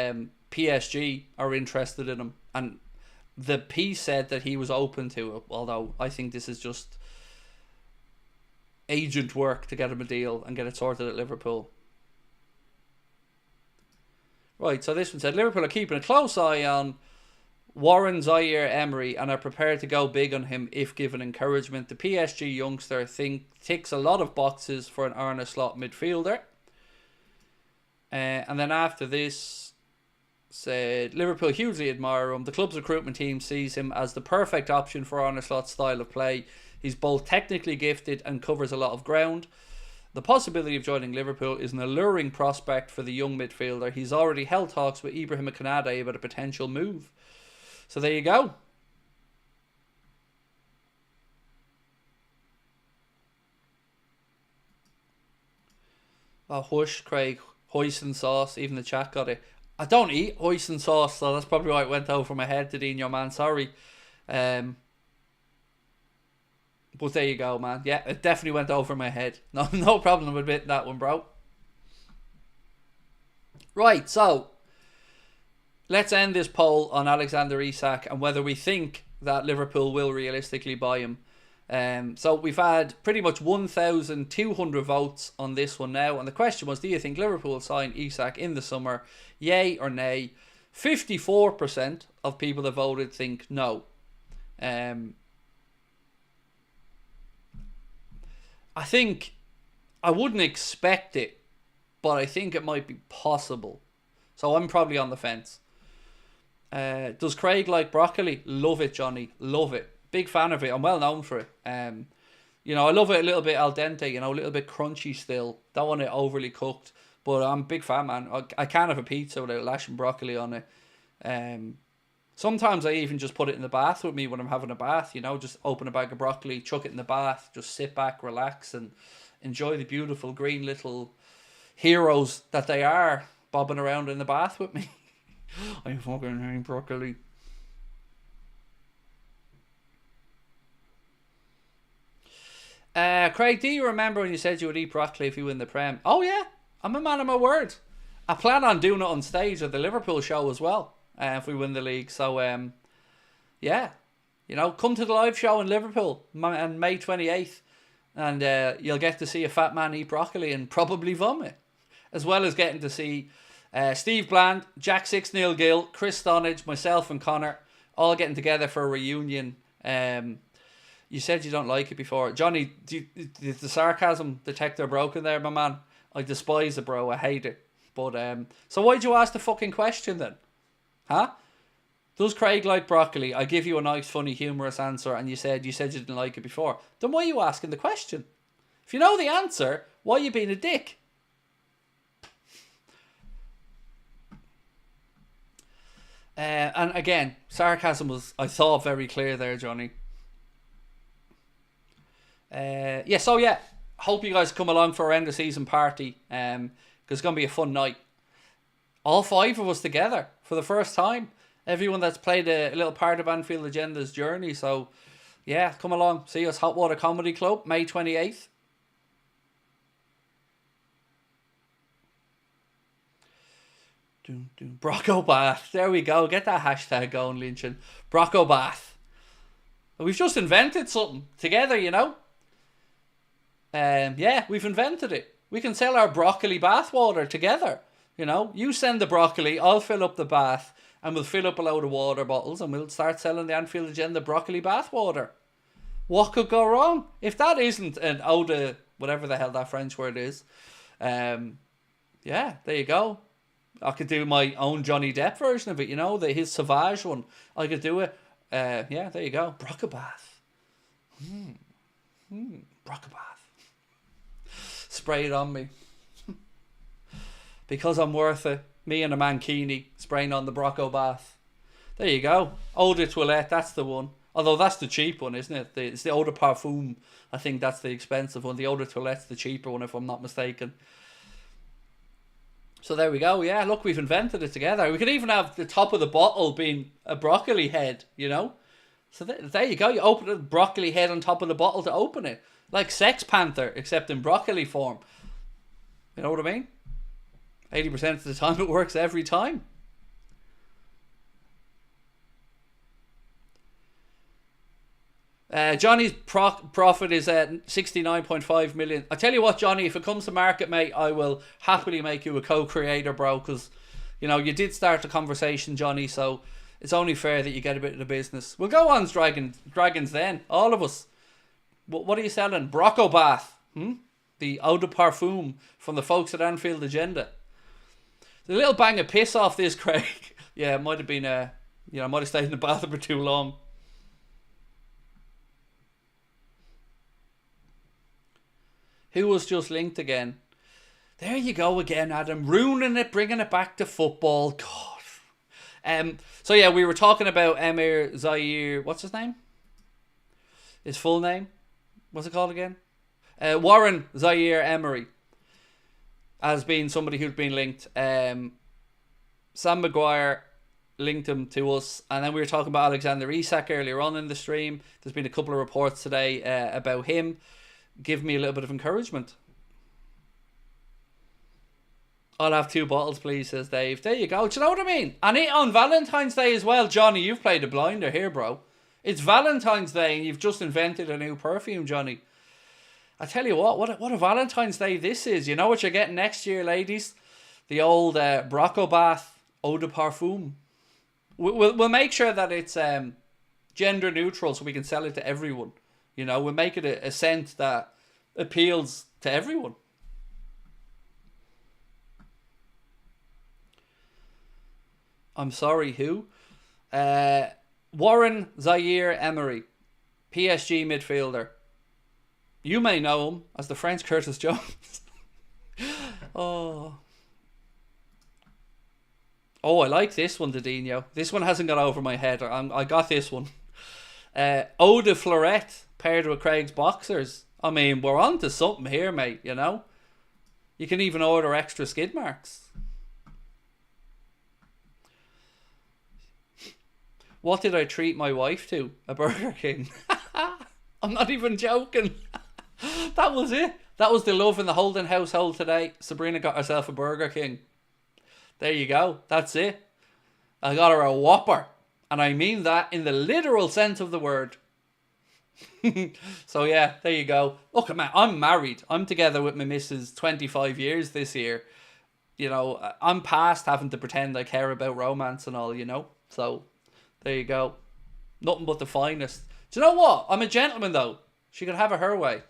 B: PSG are interested in him, and the piece said that he was open to it, although I think this is just agent work to get him a deal and get it sorted at Liverpool. Right, so this one said Liverpool are keeping a close eye on Warren Zaire-Emery and are prepared to go big on him if given encouragement. The PSG youngster ticks a lot of boxes for an earnest slot midfielder. And then after this, said Liverpool hugely admire him. The club's recruitment team sees him as the perfect option for Arne Slot's style of play. He's both technically gifted and covers a lot of ground. The possibility of joining Liverpool is an alluring prospect for the young midfielder. He's already held talks with Ibrahima Konate about a potential move. So there you go. Oh, hush, Craig. Hoisin sauce. Even the chat got it. I don't eat hoisin sauce, so that's probably why it went over my head to Dean, your man. Sorry. But there you go, man. Yeah, it definitely went over my head. No problem admitting that one, bro. Right, so let's end this poll on Alexander Isak and whether we think that Liverpool will realistically buy him. So we've had pretty much 1,200 votes on this one now. And the question was, do you think Liverpool will sign Isak in the summer? Yay or nay? 54% of people that voted think no. I think I wouldn't expect it, but I think it might be possible. So I'm probably on the fence. Does Craig like broccoli? Love it, Johnny. Love it. Big fan of it. I'm well known for it. You know, I love it a little bit al dente, you know, a little bit crunchy still. Don't want it overly cooked. But I'm a big fan, man. I can't have a pizza without lashing broccoli on it. Sometimes I even just put it in the bath with me when I'm having a bath, you know, just open a bag of broccoli, chuck it in the bath, just sit back, relax, and enjoy the beautiful green little heroes that they are bobbing around in the bath with me. I fucking hate broccoli. Craig, do you remember when you said you would eat broccoli if you win the Prem? Oh yeah, I'm a man of my word. I plan on doing it on stage at the Liverpool show as well, if we win the league. So yeah, you know, come to the live show in Liverpool on May 28th, and you'll get to see a fat man eat broccoli and probably vomit, as well as getting to see Steve Bland, Jack 6-0 Gill, Chris Stonage, myself and Connor all getting together for a reunion. You said you don't like it before. Johnny, is the sarcasm detector broken there, my man? I despise it, bro. I hate it. But so why'd you ask the fucking question then? Huh? Does Craig like broccoli? I give you a nice, funny, humorous answer, and you said you didn't like it before. Then why are you asking the question? If you know the answer, why are you being a dick? And again, sarcasm was, I thought, very clear there, Johnny. Yeah, so yeah, hope you guys come along for our end of season party, because it's going to be a fun night. All 5 of us together for the first time. Everyone that's played a little part of Anfield Agenda's journey. So yeah, come along, see us, Hot Water Comedy Club, May 28th. Brocco Bath, there we go, get that hashtag going, Lynchin. Brocco Bath. We've just invented something together, you know. Yeah, we've invented it. We can sell our broccoli bath water together. You know, you send the broccoli, I'll fill up the bath, and we'll fill up a load of water bottles, and we'll start selling the Anfield Agenda broccoli bath water. What could go wrong? If that isn't an eau de whatever the hell that French word is, yeah, there you go. I could do my own Johnny Depp version of it, you know, his Sauvage one. I could do it. Yeah, there you go. Brocco Bath. Brocco Bath. Spray it on me. Because I'm worth it. Me and a mankini spraying on the Brocco Bath. There you go. Eau de Toilette, that's the one. Although that's the cheap one, isn't it? It's the Eau de Parfum. I think that's the expensive one. The Eau de Toilette's the cheaper one, if I'm not mistaken. So there we go. Yeah, look, we've invented it together. We could even have the top of the bottle being a broccoli head, you know? So there you go. You open the broccoli head on top of the bottle to open it. Like Sex Panther, except in broccoli form. You know what I mean? 80% of the time it works every time. Johnny's profit is at 69.5 million. I tell you what, Johnny, if it comes to market, mate, I will happily make you a co-creator, bro, because, you know, you did start the conversation, Johnny, so it's only fair that you get a bit of the business. We'll go on Dragons then, all of us. What are you selling? Brocco Bath, the Eau de Parfum from the folks at Anfield Agenda. The little bang of piss off this, Craig. Yeah, it might have been I might have stayed in the bathroom for too long. Who was just linked again? There you go again, Adam. Ruining it, bringing it back to football. God. So yeah, we were talking about Emir Zaire. What's his name? His full name? What's it called again? Warren Zaire-Emery as being somebody who'd been linked. Sam Maguire linked him to us, and then we were talking about Alexander Isak earlier on in the stream. There's been a couple of reports today about him. Give me a little bit of encouragement. I'll have 2 bottles, please, says Dave. There you go. Do you know what I mean? And it on Valentine's Day as well. Johnny, you've played a blinder here, bro. It's Valentine's Day and you've just invented a new perfume, Johnny. I tell you what a Valentine's Day this is. You know what you're getting next year, ladies? The old Brocco Bath Eau de Parfum. We'll make sure that it's gender neutral so we can sell it to everyone. You know, we'll make it a scent that appeals to everyone. I'm sorry, who? Warren Zaire-Emery, PSG midfielder. You may know him as the French Curtis Jones. Oh. Oh, I like this one, Didinho. This one hasn't got over my head. I got this one. Eau de Florette paired with Craig's boxers. I mean, we're on to something here, mate, you know? You can even order extra skid marks. What did I treat my wife to? A Burger King. I'm not even joking. That was it. That was the love in the Houlden household today. Sabrina got herself a Burger King. There you go. That's it. I got her a Whopper. And I mean that in the literal sense of the word. So yeah, there you go. Look, man, I'm married. I'm together with my missus 25 years this year. You know, I'm past having to pretend I care about romance and all, you know. So there you go. Nothing but the finest. Do you know what? I'm a gentleman though. She could have it her way.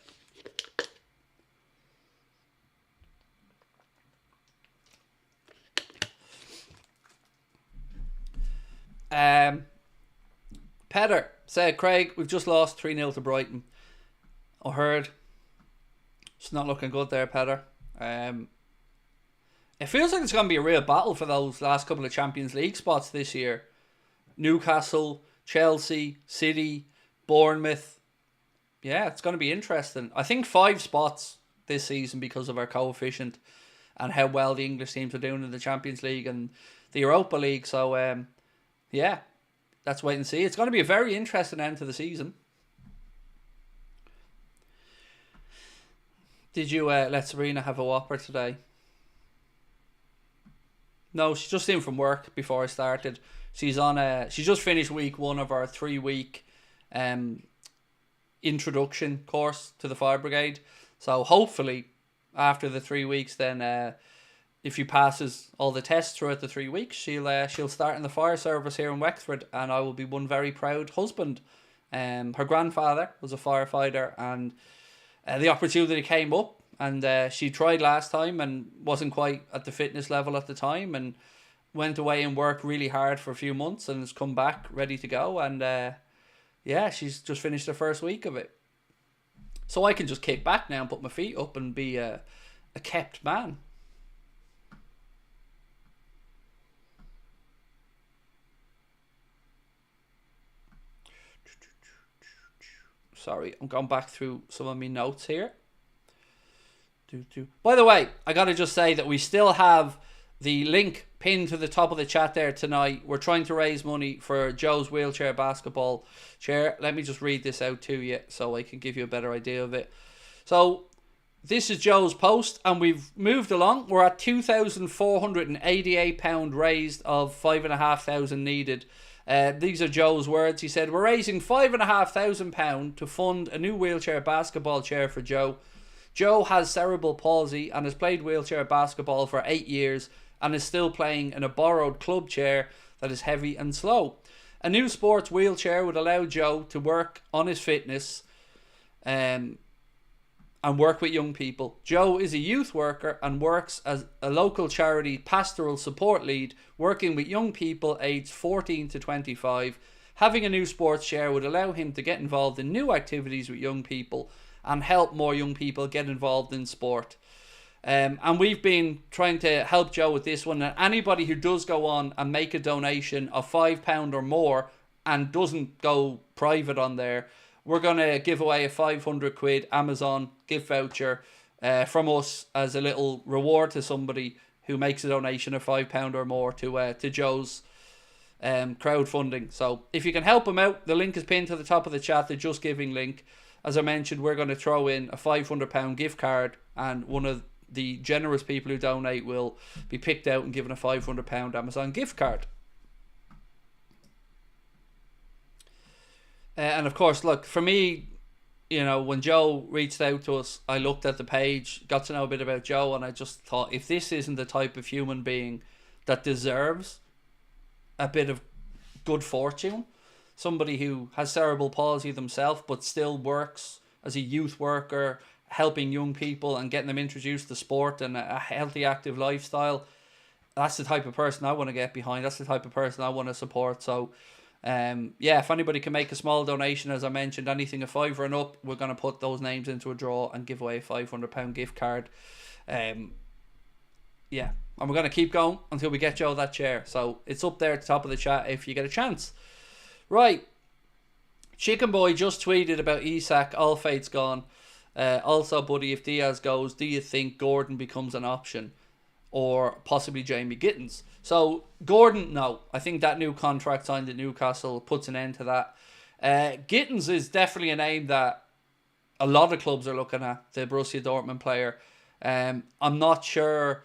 B: Petter said, Craig, we've just lost 3-0 to Brighton. I heard. It's not looking good there, Petter. It feels like it's going to be a real battle for those last couple of Champions League spots this year. Newcastle, Chelsea, City, Bournemouth. Yeah, it's going to be interesting. I think 5 spots this season because of our coefficient and how well the English teams are doing in the Champions League and the Europa League. So, yeah, let's wait and see. It's going to be a very interesting end to the season. Did you let Serena have a Whopper today? No, she's just in from work before I started. She's on she just finished week 1 of our 3-week introduction course to the fire brigade. So hopefully after the 3 weeks, then if she passes all the tests throughout the 3 weeks, she'll start in the fire service here in Wexford, and I will be one very proud husband. Her grandfather was a firefighter, and the opportunity came up, and she tried last time and wasn't quite at the fitness level at the time, and went away and worked really hard for a few months and has come back ready to go. And yeah, she's just finished the first week of it. So I can just kick back now and put my feet up and be a kept man. Sorry, I'm going back through some of my notes here. By the way, I got to just say that we still have the link pinned to the top of the chat there tonight. We're trying to raise money for Joe's wheelchair basketball chair. Let me just read this out to you so I can give you a better idea of it. So this is Joe's post, and we've moved along. We're at £2,488 raised of £5,500 needed. These are Joe's words. He said, we're raising £5,500 to fund a new wheelchair basketball chair for Joe. Joe has cerebral palsy and has played wheelchair basketball for 8 years and is still playing in a borrowed club chair that is heavy and slow. A new sports wheelchair would allow Joe to work on his fitness and work with young people. Joe is a youth worker and works as a local charity pastoral support lead, working with young people aged 14 to 25. Having a new sports chair would allow him to get involved in new activities with young people and help more young people get involved in sport. And we've been trying to help Joe with this one. And anybody who does go on and make a donation of £5 or more and doesn't go private on there, we're going to give away a £500 Amazon gift voucher from us as a little reward to somebody who makes a donation of £5 or more to Joe's crowdfunding. So if you can help him out, the link is pinned to the top of the chat, the Just Giving link. As I mentioned, we're going to throw in a £500 gift card, and one of the generous people who donate will be picked out and given a £500 Amazon gift card. And of course, look, for me, you know, when Joe reached out to us, I looked at the page, got to know a bit about Joe, and I just thought, if this isn't the type of human being that deserves a bit of good fortune, somebody who has cerebral palsy themselves but still works as a youth worker, helping young people and getting them introduced to sport and a healthy, active lifestyle, that's the type of person I want to get behind. That's the type of person I want to support. So yeah, if anybody can make a small donation, as I mentioned, anything a £5 and up, we're going to put those names into a draw and give away a £500 gift card. Yeah. And we're going to keep going until we get Joe that chair. So it's up there at the top of the chat if you get a chance. Right. Chicken Boy just tweeted about Isak. All fate's gone. Also, buddy, if Diaz goes, do you think Gordon becomes an option? Or possibly Jamie Gittins? So, Gordon, no. I think that new contract signed at Newcastle puts an end to that. Gittins is definitely a name that a lot of clubs are looking at, the Borussia Dortmund player. I'm not sure.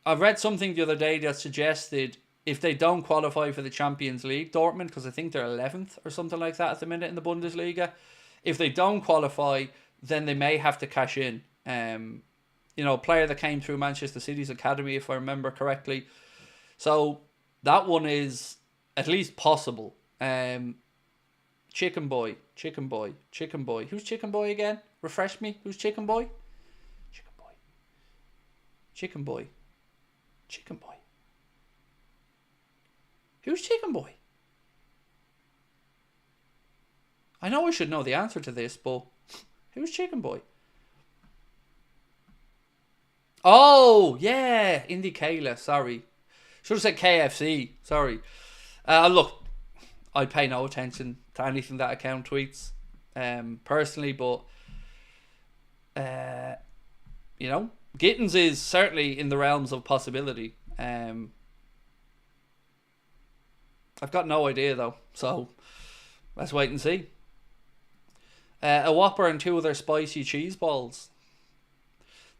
B: I read something the other day that suggested if they don't qualify for the Champions League, Dortmund, because I think they're 11th or something like that at the minute in the Bundesliga, if they don't qualify, then they may have to cash in. You know, a player that came through Manchester City's academy, if I remember correctly. So that one is at least possible. Chicken Boy. Who's Chicken Boy again? Refresh me. Who's Chicken Boy? Chicken Boy. Who's Chicken Boy? I know I should know the answer to this, but who's Chicken Boy? Oh, yeah. Indicala, sorry. Should have said KFC, sorry. Look, I pay no attention to anything that account tweets, personally, but, you know, Gittins is certainly in the realms of possibility. I've got no idea, though, so let's wait and see. A Whopper and 2 of their spicy cheese balls.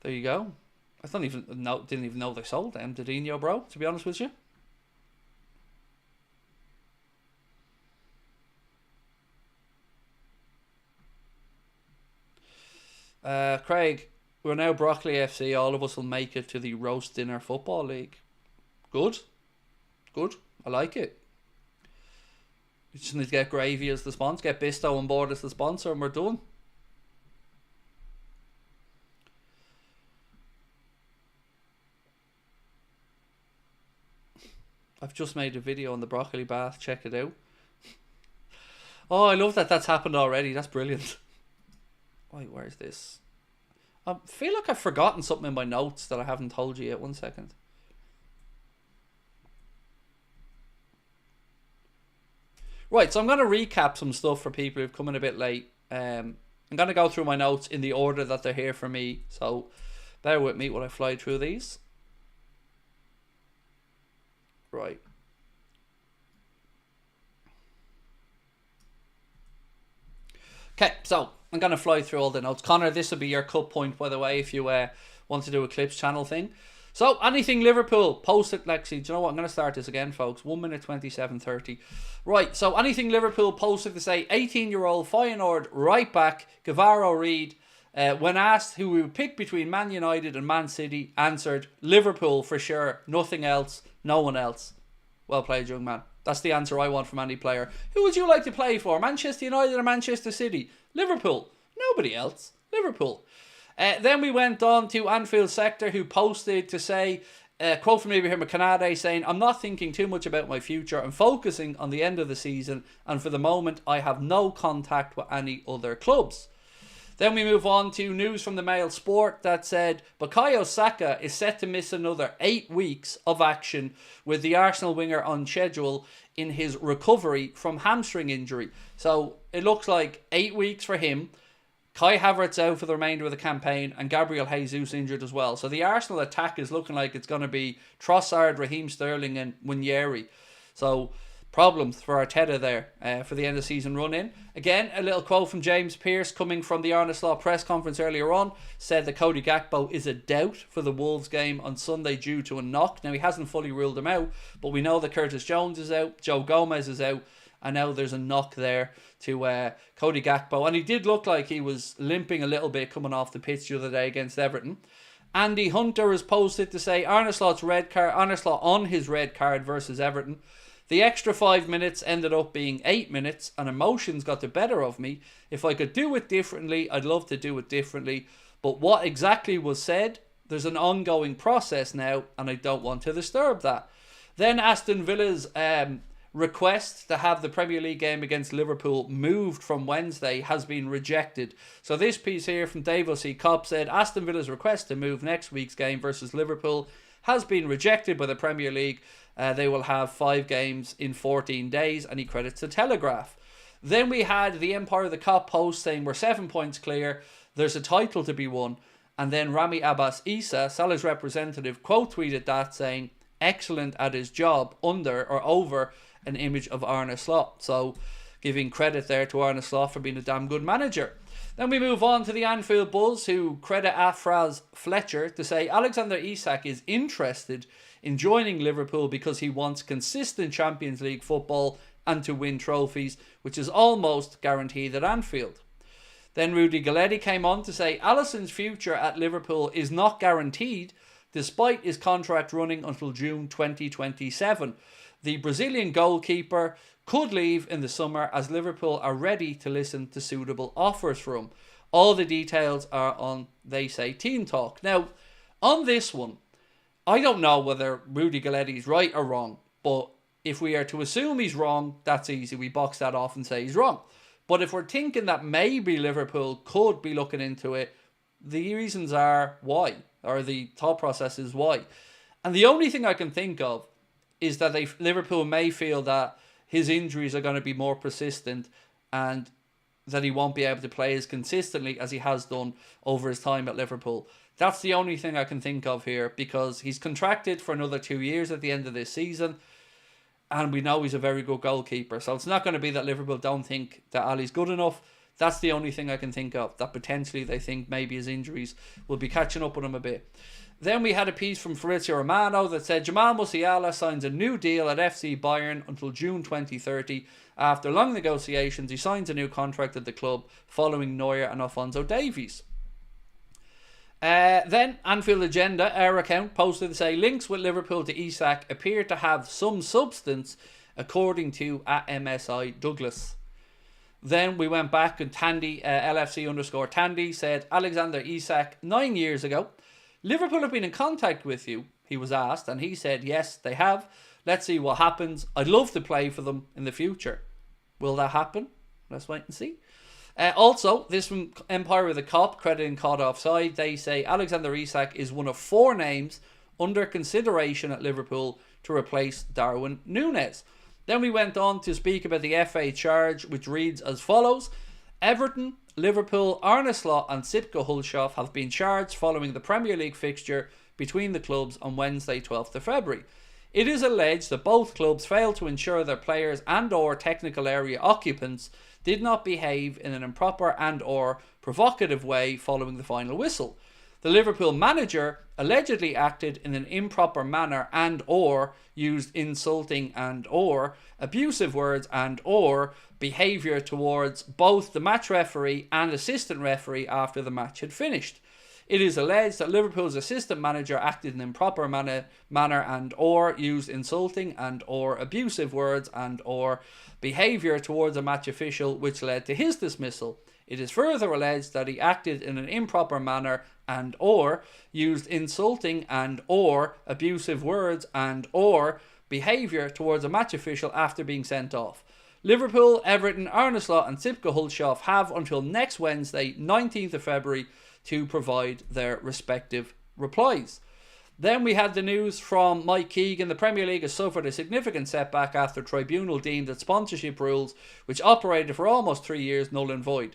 B: There you go. I didn't even know they sold them, Didinho, bro, to be honest with you. Craig, we're now Broccoli FC. All of us will make it to the Roast Dinner Football League. Good. I like it. We just need to get Gravy as the sponsor, get Bisto on board as the sponsor, and we're done. I've just made a video on the broccoli bath. Check it out. Oh, I love that that's happened already. That's brilliant. Wait, where's this? I feel like I've forgotten something in my notes that I haven't told you yet. 1 second. Right, so I'm going to recap some stuff for people who've come in a bit late. I'm going to go through my notes in the order that they're here for me. So bear with me while I fly through these. Right. Okay, so I'm going to fly through all the notes. Connor, this will be your cut point, by the way, if you want to do a Clips channel thing. So, anything Liverpool, post it, Lexi. Do you know what? I'm going to start this again, folks. 1 minute 27:30. Right, so anything Liverpool posted to say 18-year-old Feyenoord right back, Guevara Reed, when asked who we would pick between Man United and Man City, answered Liverpool for sure, nothing else, no one else. Well played, young man. That's the answer I want from any player. Who would you like to play for? Manchester United or Manchester City? Liverpool. Nobody else. Liverpool. Then we went on to Anfield Sector, who posted to say, quote from Ibrahima Konate saying, I'm not thinking too much about my future. I'm focusing on the end of the season, and for the moment I have no contact with any other clubs. Then we move on to news from the Mail Sport that said Bukayo Saka is set to miss another 8 weeks of action with the Arsenal winger on schedule in his recovery from hamstring injury. So it looks like 8 weeks for him. Kai Havertz out for the remainder of the campaign, and Gabriel Jesus injured as well. So the Arsenal attack is looking like it's going to be Trossard, Raheem Sterling and Nwaneri. So problems for Arteta there for the end of season run in. Again, a little quote from James Pearce coming from the Arne Slot press conference earlier on, said that Cody Gakpo is a doubt for the Wolves game on Sunday due to a knock. Now, he hasn't fully ruled him out, but we know that Curtis Jones is out, Joe Gomez is out, and now there's a knock there to Cody Gakpo. And he did look like he was limping a little bit coming off the pitch the other day against Everton. Andy Hunter has posted to say Arne Slot on his red card versus Everton. The extra 5 minutes ended up being 8 minutes, and emotions got the better of me. If I could do it differently, I'd love to do it differently. But what exactly was said, there's an ongoing process now, and I don't want to disturb that. Then Aston Villa's request to have the Premier League game against Liverpool moved from Wednesday has been rejected. So this piece here from Dave O.C. Cobb said Aston Villa's request to move next week's game versus Liverpool has been rejected by the Premier League. They will have 5 games in 14 days, and he credits the Telegraph. Then we had the Empire of the Cop post saying we're 7 points clear, there's a title to be won. And then Rami Abbas Issa, Salah's representative, quote tweeted that saying, excellent at his job, under or over an image of Arne Slot. So giving credit there to Arne Slot for being a damn good manager. Then we move on to the Anfield Buzz, who credit Afraz Fletcher to say Alexander Isak is interested in joining Liverpool because he wants consistent Champions League football and to win trophies, which is almost guaranteed at Anfield. Then Rudy Galletti came on to say Alisson's future at Liverpool is not guaranteed despite his contract running until June 2027. The Brazilian goalkeeper could leave in the summer as Liverpool are ready to listen to suitable offers for him. All the details are on, they say, Team Talk. Now, on this one, I don't know whether Rudy Galletti is right or wrong, but if we are to assume he's wrong, that's easy. We box that off and say he's wrong. But if we're thinking that maybe Liverpool could be looking into it, the reasons are why, or the thought process is why. And the only thing I can think of is that Liverpool may feel that his injuries are going to be more persistent and that he won't be able to play as consistently as he has done over his time at Liverpool. That's the only thing I can think of here, because he's contracted for another 2 years at the end of this season. And we know he's a very good goalkeeper. So it's not going to be that Liverpool don't think that Ali's good enough. That's the only thing I can think of, that potentially they think maybe his injuries will be catching up with him a bit. Then we had a piece from Fabrizio Romano that said Jamal Musiala signs a new deal at FC Bayern until June 2030. After long negotiations, he signs a new contract at the club following Neuer and Alphonso Davies. Then Anfield Agenda, our account, posted to say links with Liverpool to Isak appear to have some substance, according to at MSI Douglas. Then we went back and Tandy, LFC_Tandy, said Alexander Isak 9 years ago. Liverpool have been in contact with you, he was asked, and he said yes, they have. Let's see what happens. I'd love to play for them in the future. Will that happen? Let's wait and see. Also, this from Empire of the Cop, crediting Caught Offside. They say Alexander Isak is one of 4 names under consideration at Liverpool to replace Darwin Nunez. Then we went on to speak about the FA charge, which reads as follows. Everton, Liverpool, Arne Slot and Sipka Hulshoff have been charged following the Premier League fixture between the clubs on Wednesday 12th of February. It is alleged that both clubs failed to ensure their players and or technical area occupants did not behave in an improper and or provocative way following the final whistle. The Liverpool manager allegedly acted in an improper manner and or used insulting and or abusive words and or behaviour towards both the match referee and assistant referee after the match had finished. It is alleged that Liverpool's assistant manager acted in an improper manner and or used insulting and or abusive words and or behaviour towards a match official, which led to his dismissal. It is further alleged that he acted in an improper manner and or used insulting and or abusive words and or behaviour towards a match official after being sent off. Liverpool, Everton, Arne Slot and Sipka Hulshoff have until next Wednesday, 19th of February, to provide their respective replies. Then we had the news from Mike Keegan. The Premier League has suffered a significant setback after tribunal deemed that sponsorship rules, which operated for almost 3 years, null and void.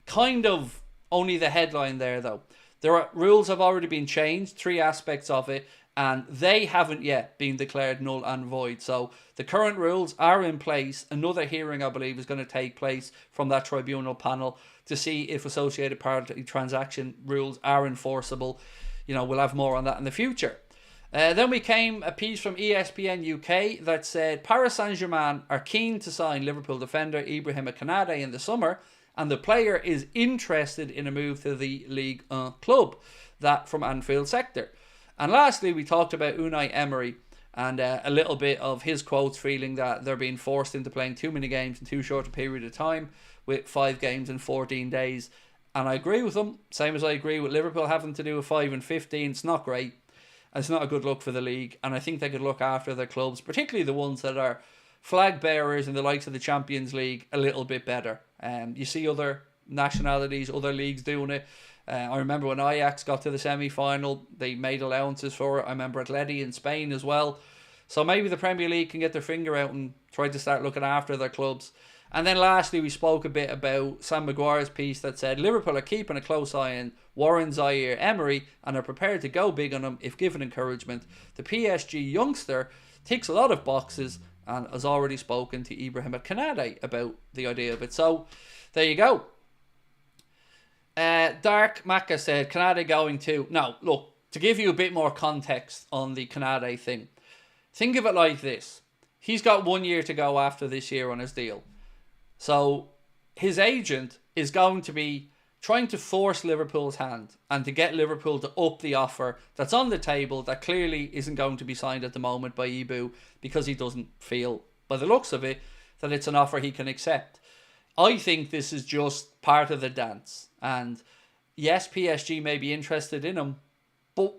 B: Kind of only the headline there, though. Rules have already been changed, 3 aspects of it, and they haven't yet been declared null and void. So the current rules are in place. Another hearing, I believe, is going to take place from that tribunal panel to see if associated party transaction rules are enforceable. You know, we'll have more on that in the future. Then we came a piece from ESPN UK that said Paris Saint-Germain are keen to sign Liverpool defender Ibrahima Konate in the summer, and the player is interested in a move to the Ligue 1 club, that from Anfield sector. And lastly, we talked about Unai Emery and a little bit of his quotes, feeling that they're being forced into playing too many games in too short a period of time, with 5 games in 14 days. And I agree with him, same as I agree with Liverpool having to do a 5 and 15. It's not great. It's not a good look for the league, and I think they could look after their clubs, particularly the ones that are flag bearers in the likes of the Champions League, a little bit better. You see other nationalities, other leagues doing it. I remember when Ajax got to the semi-final, they made allowances for it. I remember Atleti in Spain as well. So maybe the Premier League can get their finger out and try to start looking after their clubs. And then lastly, we spoke a bit about Sam Maguire's piece that said Liverpool are keeping a close eye on Warren Zaire-Emery and are prepared to go big on him if given encouragement. The PSG youngster ticks a lot of boxes and has already spoken to Ibrahima Konate about the idea of it. So there you go. Dark Macca said Konate going too. Now, look, to give you a bit more context on the Konate thing, think of it like this. He's got 1 year to go after this year on his deal. So his agent is going to be trying to force Liverpool's hand and to get Liverpool to up the offer that's on the table that clearly isn't going to be signed at the moment by Ibu because he doesn't feel, by the looks of it, that it's an offer he can accept. I think this is just part of the dance. And yes, PSG may be interested in him, but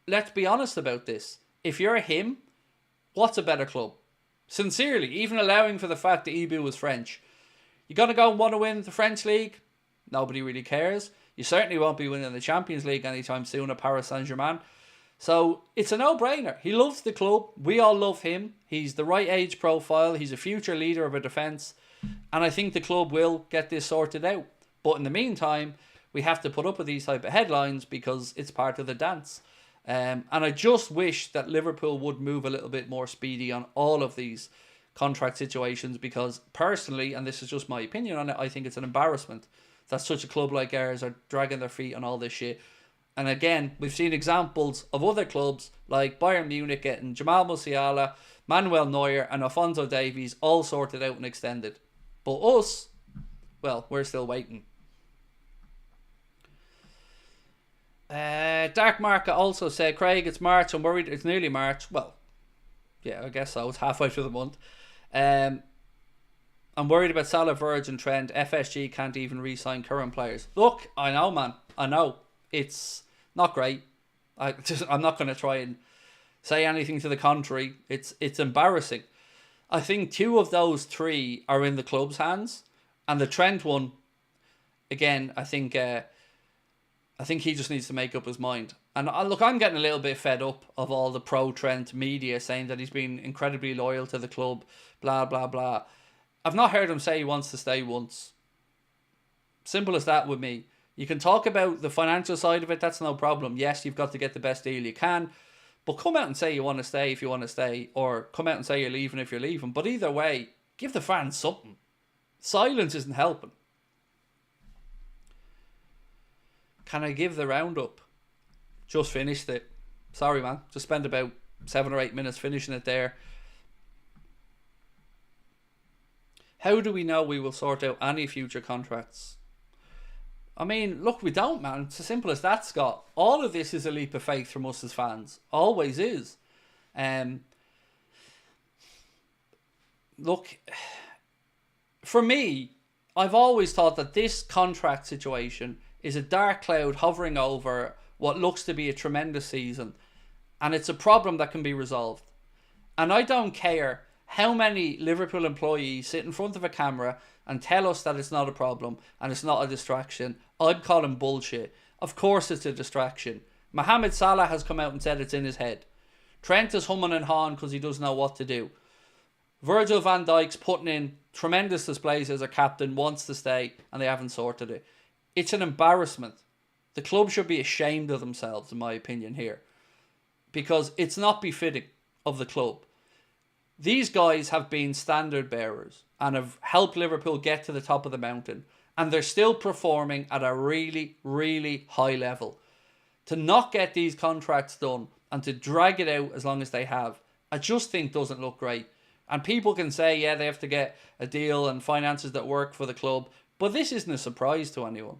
B: let's be honest about this. If you're him, what's a better club? Sincerely, even allowing for the fact that Ibu was French. You're going to go and want to win the French League? Nobody really cares. You certainly won't be winning the Champions League anytime soon at Paris Saint-Germain. So it's a no-brainer. He loves the club. We all love him. He's the right age profile. He's a future leader of a defence. And I think the club will get this sorted out. But in the meantime, we have to put up with these type of headlines because it's part of the dance. And I just wish that Liverpool would move a little bit more speedy on all of these contract situations, because personally, and this is just my opinion on it, I think it's an embarrassment that such a club like ours are dragging their feet on all this shit. And again, we've seen examples of other clubs like Bayern Munich getting Jamal Musiala, Manuel Neuer and Alphonso Davies all sorted out and extended. But us, well, we're still waiting. Dark Market also said, Craig, it's March, I'm worried. It's nearly March. Well, yeah, I guess so. It's halfway through the month. I'm worried about Salah, Virgin, Trent. FSG can't even re-sign current players. Look, I know, man. I know. It's not great. I'm not going to try and say anything to the contrary. It's embarrassing. I think 2 of those 3 are in the club's hands. And the Trent one, again, I think he just needs to make up his mind. And look, I'm getting a little bit fed up of all the pro-Trent media saying that he's been incredibly loyal to the club, blah, blah, blah. I've not heard him say he wants to stay once. Simple as that with me. You can talk about the financial side of it, that's no problem. Yes, you've got to get the best deal you can. But come out and say you want to stay if you want to stay, or come out and say you're leaving if you're leaving. But either way, give the fans something. Silence isn't helping. Can I give the roundup? Just finished it. Sorry, man. Just spent about 7 or 8 minutes finishing it there. How do we know we will sort out any future contracts? I mean, look, we don't, man. It's as simple as that, Scott. All of this is a leap of faith from us as fans. Always is. Look, for me, I've always thought that this contract situation is a dark cloud hovering over what looks to be a tremendous season. And it's a problem that can be resolved. And I don't care how many Liverpool employees sit in front of a camera and tell us that it's not a problem and it's not a distraction. I'd call them bullshit. Of course it's a distraction. Mohamed Salah has come out and said it's in his head. Trent is humming and hawing because he doesn't know what to do. Virgil van Dijk's putting in tremendous displays as a captain, wants to stay, and they haven't sorted it. It's an embarrassment. The club should be ashamed of themselves, in my opinion, here. Because it's not befitting of the club. These guys have been standard bearers and have helped Liverpool get to the top of the mountain. And they're still performing at a really, really high level. To not get these contracts done and to drag it out as long as they have, I just think doesn't look great. And people can say, yeah, they have to get a deal and finances that work for the club. But this isn't a surprise to anyone.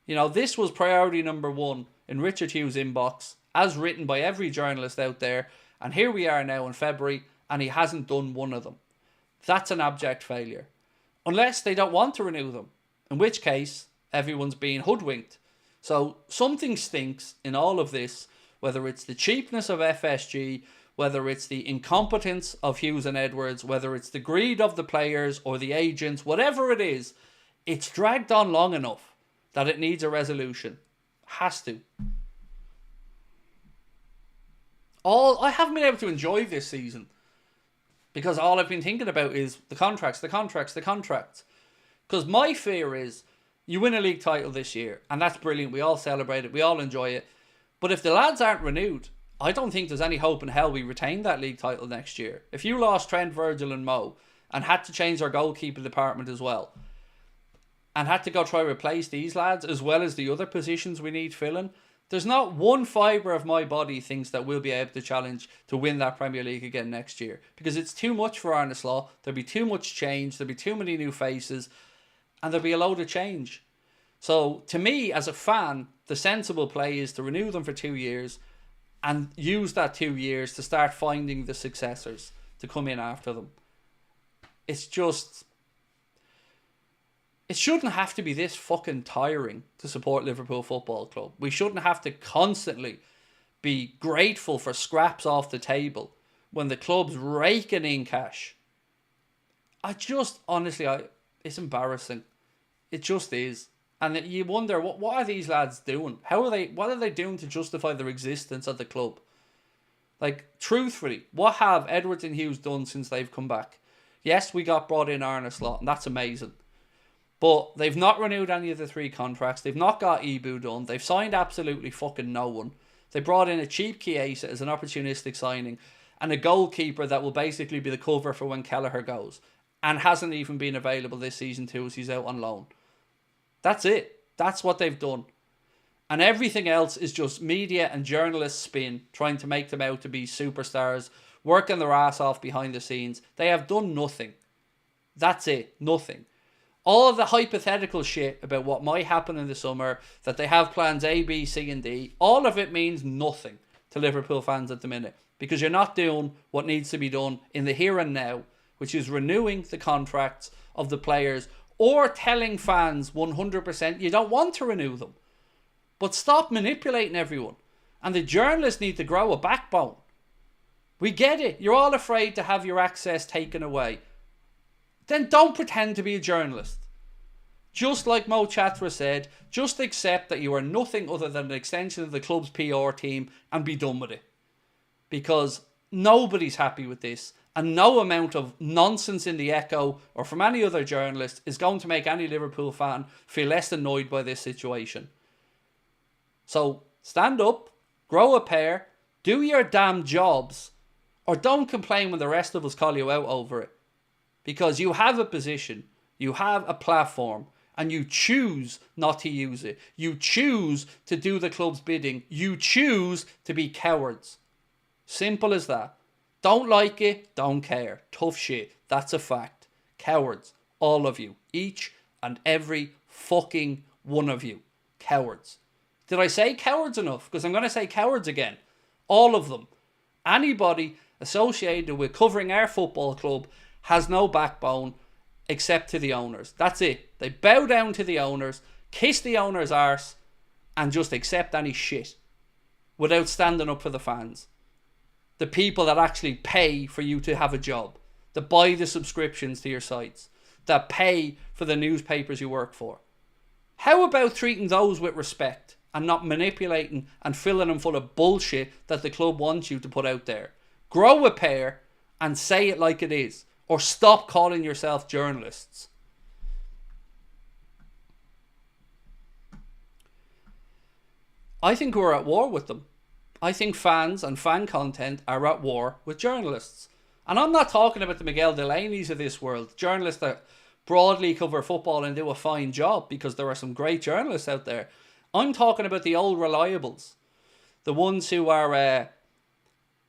B: You know, this was priority number 1 in Richard Hughes' inbox, as written by every journalist out there. And here we are now in February, and he hasn't done one of them. That's an abject failure. Unless they don't want to renew them, in which case everyone's being hoodwinked. So something stinks in all of this, whether it's the cheapness of FSG, whether it's the incompetence of Hughes and Edwards, whether it's the greed of the players or the agents, whatever it is, it's dragged on long enough that it needs a resolution. Has to. I haven't been able to enjoy this season because all I've been thinking about is the contracts. Because my fear is you win a league title this year, and that's brilliant. We all celebrate it. We all enjoy it. But if the lads aren't renewed, I don't think there's any hope in hell we retain that league title next year. If you lost Trent, Virgil and Mo and had to change our goalkeeper department as well and had to go try to replace these lads as well as the other positions we need filling, there's not one fibre of my body thinks that we'll be able to challenge to win that Premier League again next year. Because it's too much for Arne Slot. There'll be too much change. There'll be too many new faces. And there'll be a load of change. So, to me, as a fan, the sensible play is to renew them for 2 years and use that 2 years to start finding the successors to come in after them. It's just... It shouldn't have to be this fucking tiring to support Liverpool Football Club. We shouldn't have to constantly be grateful for scraps off the table when the club's raking in cash. Honestly, it's embarrassing. It just is. And you wonder, what are these lads doing? What are they doing to justify their existence at the club? Like, truthfully, what have Edwards and Hughes done since they've come back? Yes, we got brought in Arne Slot, and that's amazing. But they've not renewed any of the 3 contracts. They've not got Ibu done. They've signed absolutely fucking no one. They brought in a cheap Chiesa as an opportunistic signing and a goalkeeper that will basically be the cover for when Kelleher goes and hasn't even been available this season too as he's out on loan. That's it. That's what they've done. And everything else is just media and journalists spin, trying to make them out to be superstars, working their ass off behind the scenes. They have done nothing. That's it. Nothing. All of the hypothetical shit about what might happen in the summer, that they have plans A, B, C and D, all of it means nothing to Liverpool fans at the minute. Because you're not doing what needs to be done in the here and now, which is renewing the contracts of the players or telling fans 100% you don't want to renew them. But stop manipulating everyone. And the journalists need to grow a backbone. We get it. You're all afraid to have your access taken away. Then don't pretend to be a journalist. Just like Mo Chatra said, just accept that you are nothing other than an extension of the club's PR team and be done with it. Because nobody's happy with this, and no amount of nonsense in the Echo or from any other journalist is going to make any Liverpool fan feel less annoyed by this situation. So stand up, grow a pair, do your damn jobs, or don't complain when the rest of us call you out over it. Because you have a position, you have a platform, and you choose not to use it. You choose to do the club's bidding. You choose to be cowards. Simple as that. Don't like it, don't care. Tough shit. That's a fact. Cowards. All of you. Each and every fucking one of you. Cowards. Did I say cowards enough? Because I'm going to say cowards again. All of them. Anybody associated with covering our football club has no backbone except to the owners. That's it. They bow down to the owners, kiss the owners' arse, and just accept any shit without standing up for the fans. The people that actually pay for you to have a job, that buy the subscriptions to your sites, that pay for the newspapers you work for. How about treating those with respect and not manipulating and filling them full of bullshit that the club wants you to put out there? Grow a pair and say it like it is. Or stop calling yourself journalists. I think we're at war with them. I think fans and fan content are at war with journalists. And I'm not talking about the Miguel Delaney's of this world. Journalists that broadly cover football and do a fine job, because there are some great journalists out there. I'm talking about the old reliables. The ones who are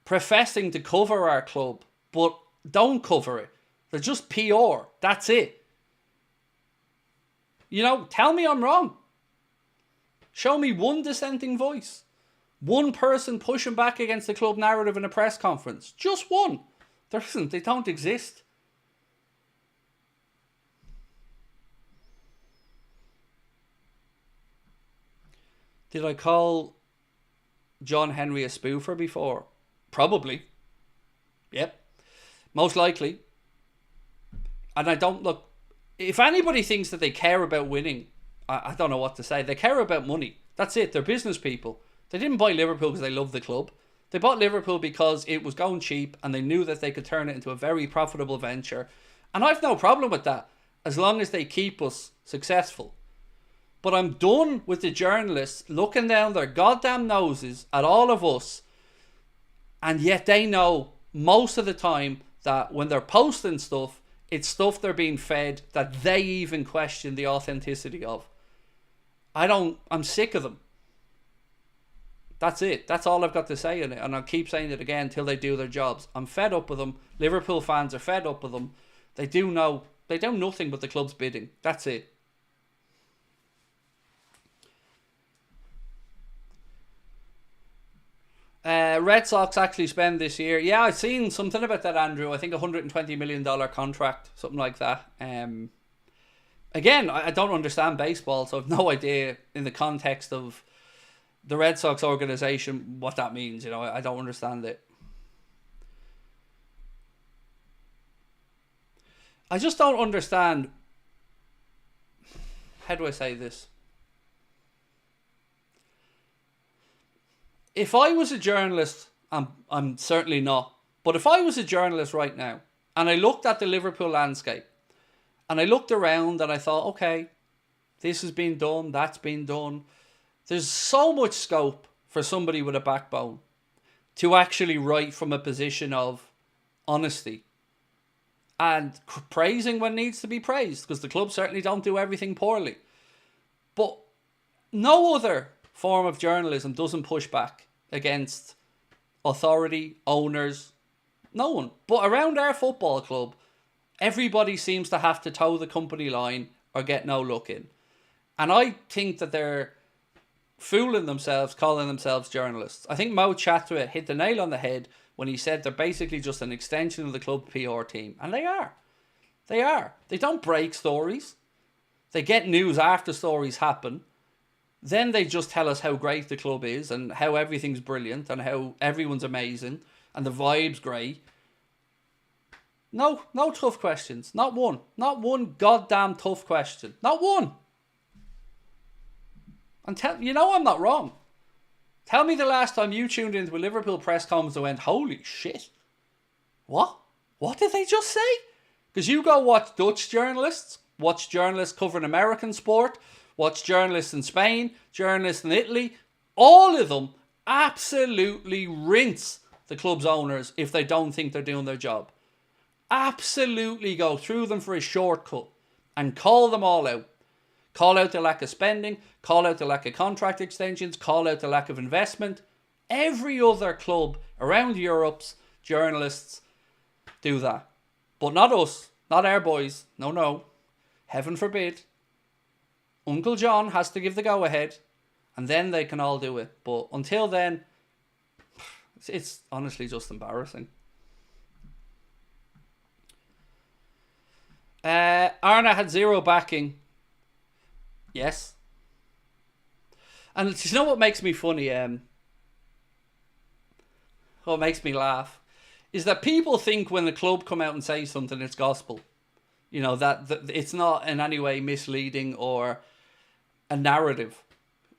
B: professing to cover our club, but don't cover it. They're just PR. That's it. You know, tell me I'm wrong. Show me one dissenting voice. One person pushing back against the club narrative in a press conference. Just one. There isn't. They don't exist. Did I call John Henry a spoofer before? Probably. Yep. Most likely. And I don't look... If anybody thinks that they care about winning, I don't know what to say. They care about money. That's it. They're business people. They didn't buy Liverpool because they love the club. They bought Liverpool because it was going cheap and they knew that they could turn it into a very profitable venture. And I've no problem with that, as long as they keep us successful. But I'm done with the journalists looking down their goddamn noses at all of us, and yet they know most of the time that when they're posting stuff, it's stuff they're being fed that they even question the authenticity of. I'm sick of them. That's it. That's all I've got to say on it. And I'll keep saying it again until they do their jobs. I'm fed up with them. Liverpool fans are fed up with them. They do nothing but the club's bidding. That's it. Red Sox actually spend this year. Yeah, I've seen something about that, Andrew. I think $120 million contract, something like that. Again, I don't understand baseball, so I've no idea in the context of the Red Sox organization what that means. You know, I don't understand it. I just don't understand. How do I say this? If I was a journalist, I'm certainly not, but if I was a journalist right now and I looked at the Liverpool landscape and I looked around and I thought, okay, this has been done, that's been done. There's so much scope for somebody with a backbone to actually write from a position of honesty and praising when needs to be praised, because the club certainly don't do everything poorly. But no other form of journalism doesn't push back against authority, owners, no one. But around our football club, everybody seems to have to toe the company line or get no look in. And I think that they're fooling themselves, calling themselves journalists. I think Mo Chatra hit the nail on the head when he said they're basically just an extension of the club PR team. And they are. They are. They don't break stories. They get news after stories happen. Then they just tell us how great the club is and how everything's brilliant and how everyone's amazing and the vibe's great. No tough questions. Not one. Not one goddamn tough question. Not one. And you know I'm not wrong. Tell me the last time you tuned into a Liverpool press conference and went, holy shit. What? What did they just say? Because you go watch Dutch journalists, watch journalists covering American sport, watch journalists in Spain, journalists in Italy. All of them absolutely rinse the club's owners if they don't think they're doing their job. Absolutely go through them for a shortcut and call them all out. Call out the lack of spending, call out the lack of contract extensions, call out the lack of investment. Every other club around Europe's journalists do that. But not us, not our boys. No. Heaven forbid. Uncle John has to give the go-ahead and then they can all do it. But until then, it's honestly just embarrassing. Arna had zero backing. Yes. And you know what makes me funny? What makes me laugh is that people think when the club come out and say something, it's gospel. You know, that it's not in any way misleading or a narrative.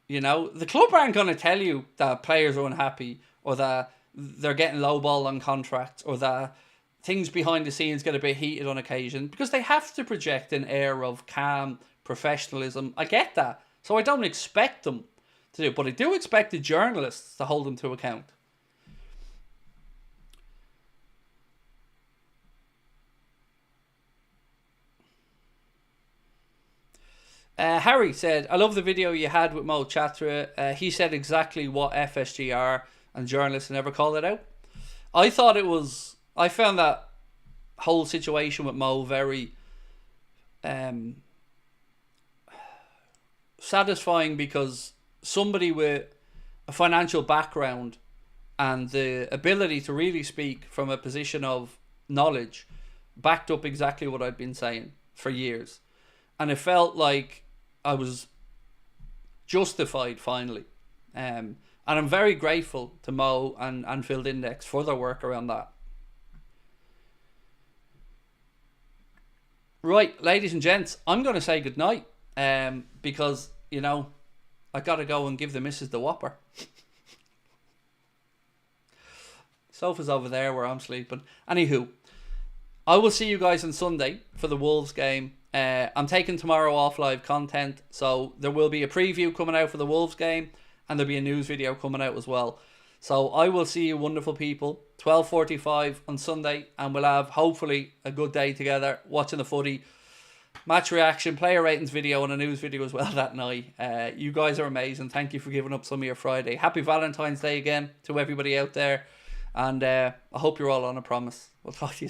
B: You know, the club aren't going to tell you that players are unhappy or that they're getting lowball on contracts or that things behind the scenes get a bit heated on occasion, because they have to project an air of calm professionalism. I get that. So I don't expect them to do it, but I do expect the journalists to hold them to account. Harry said, I love the video you had with Mo Chatra. He said exactly what FSG are and journalists never call it out. I found that whole situation with Mo very satisfying, because somebody with a financial background and the ability to really speak from a position of knowledge backed up exactly what I'd been saying for years. And it felt like I was justified finally. And I'm very grateful to Mo and Anfield Index for their work around that. Right, ladies and gents, I'm going to say goodnight. Because, you know, I gotta go and give the missus the whopper. Sofa's over there where I'm sleeping. Anywho, I will see you guys on Sunday for the Wolves game. I'm taking tomorrow off live content, so there will be a preview coming out for the Wolves game, and there'll be a news video coming out as well. So I will see you wonderful people 12:45 on Sunday, and we'll have hopefully a good day together watching the footy, match reaction, player ratings video, and a news video as well that night. You guys are amazing. Thank you for giving up some of your Friday. Happy Valentine's Day again to everybody out there, and I hope you're all on a promise. We'll talk to you soon.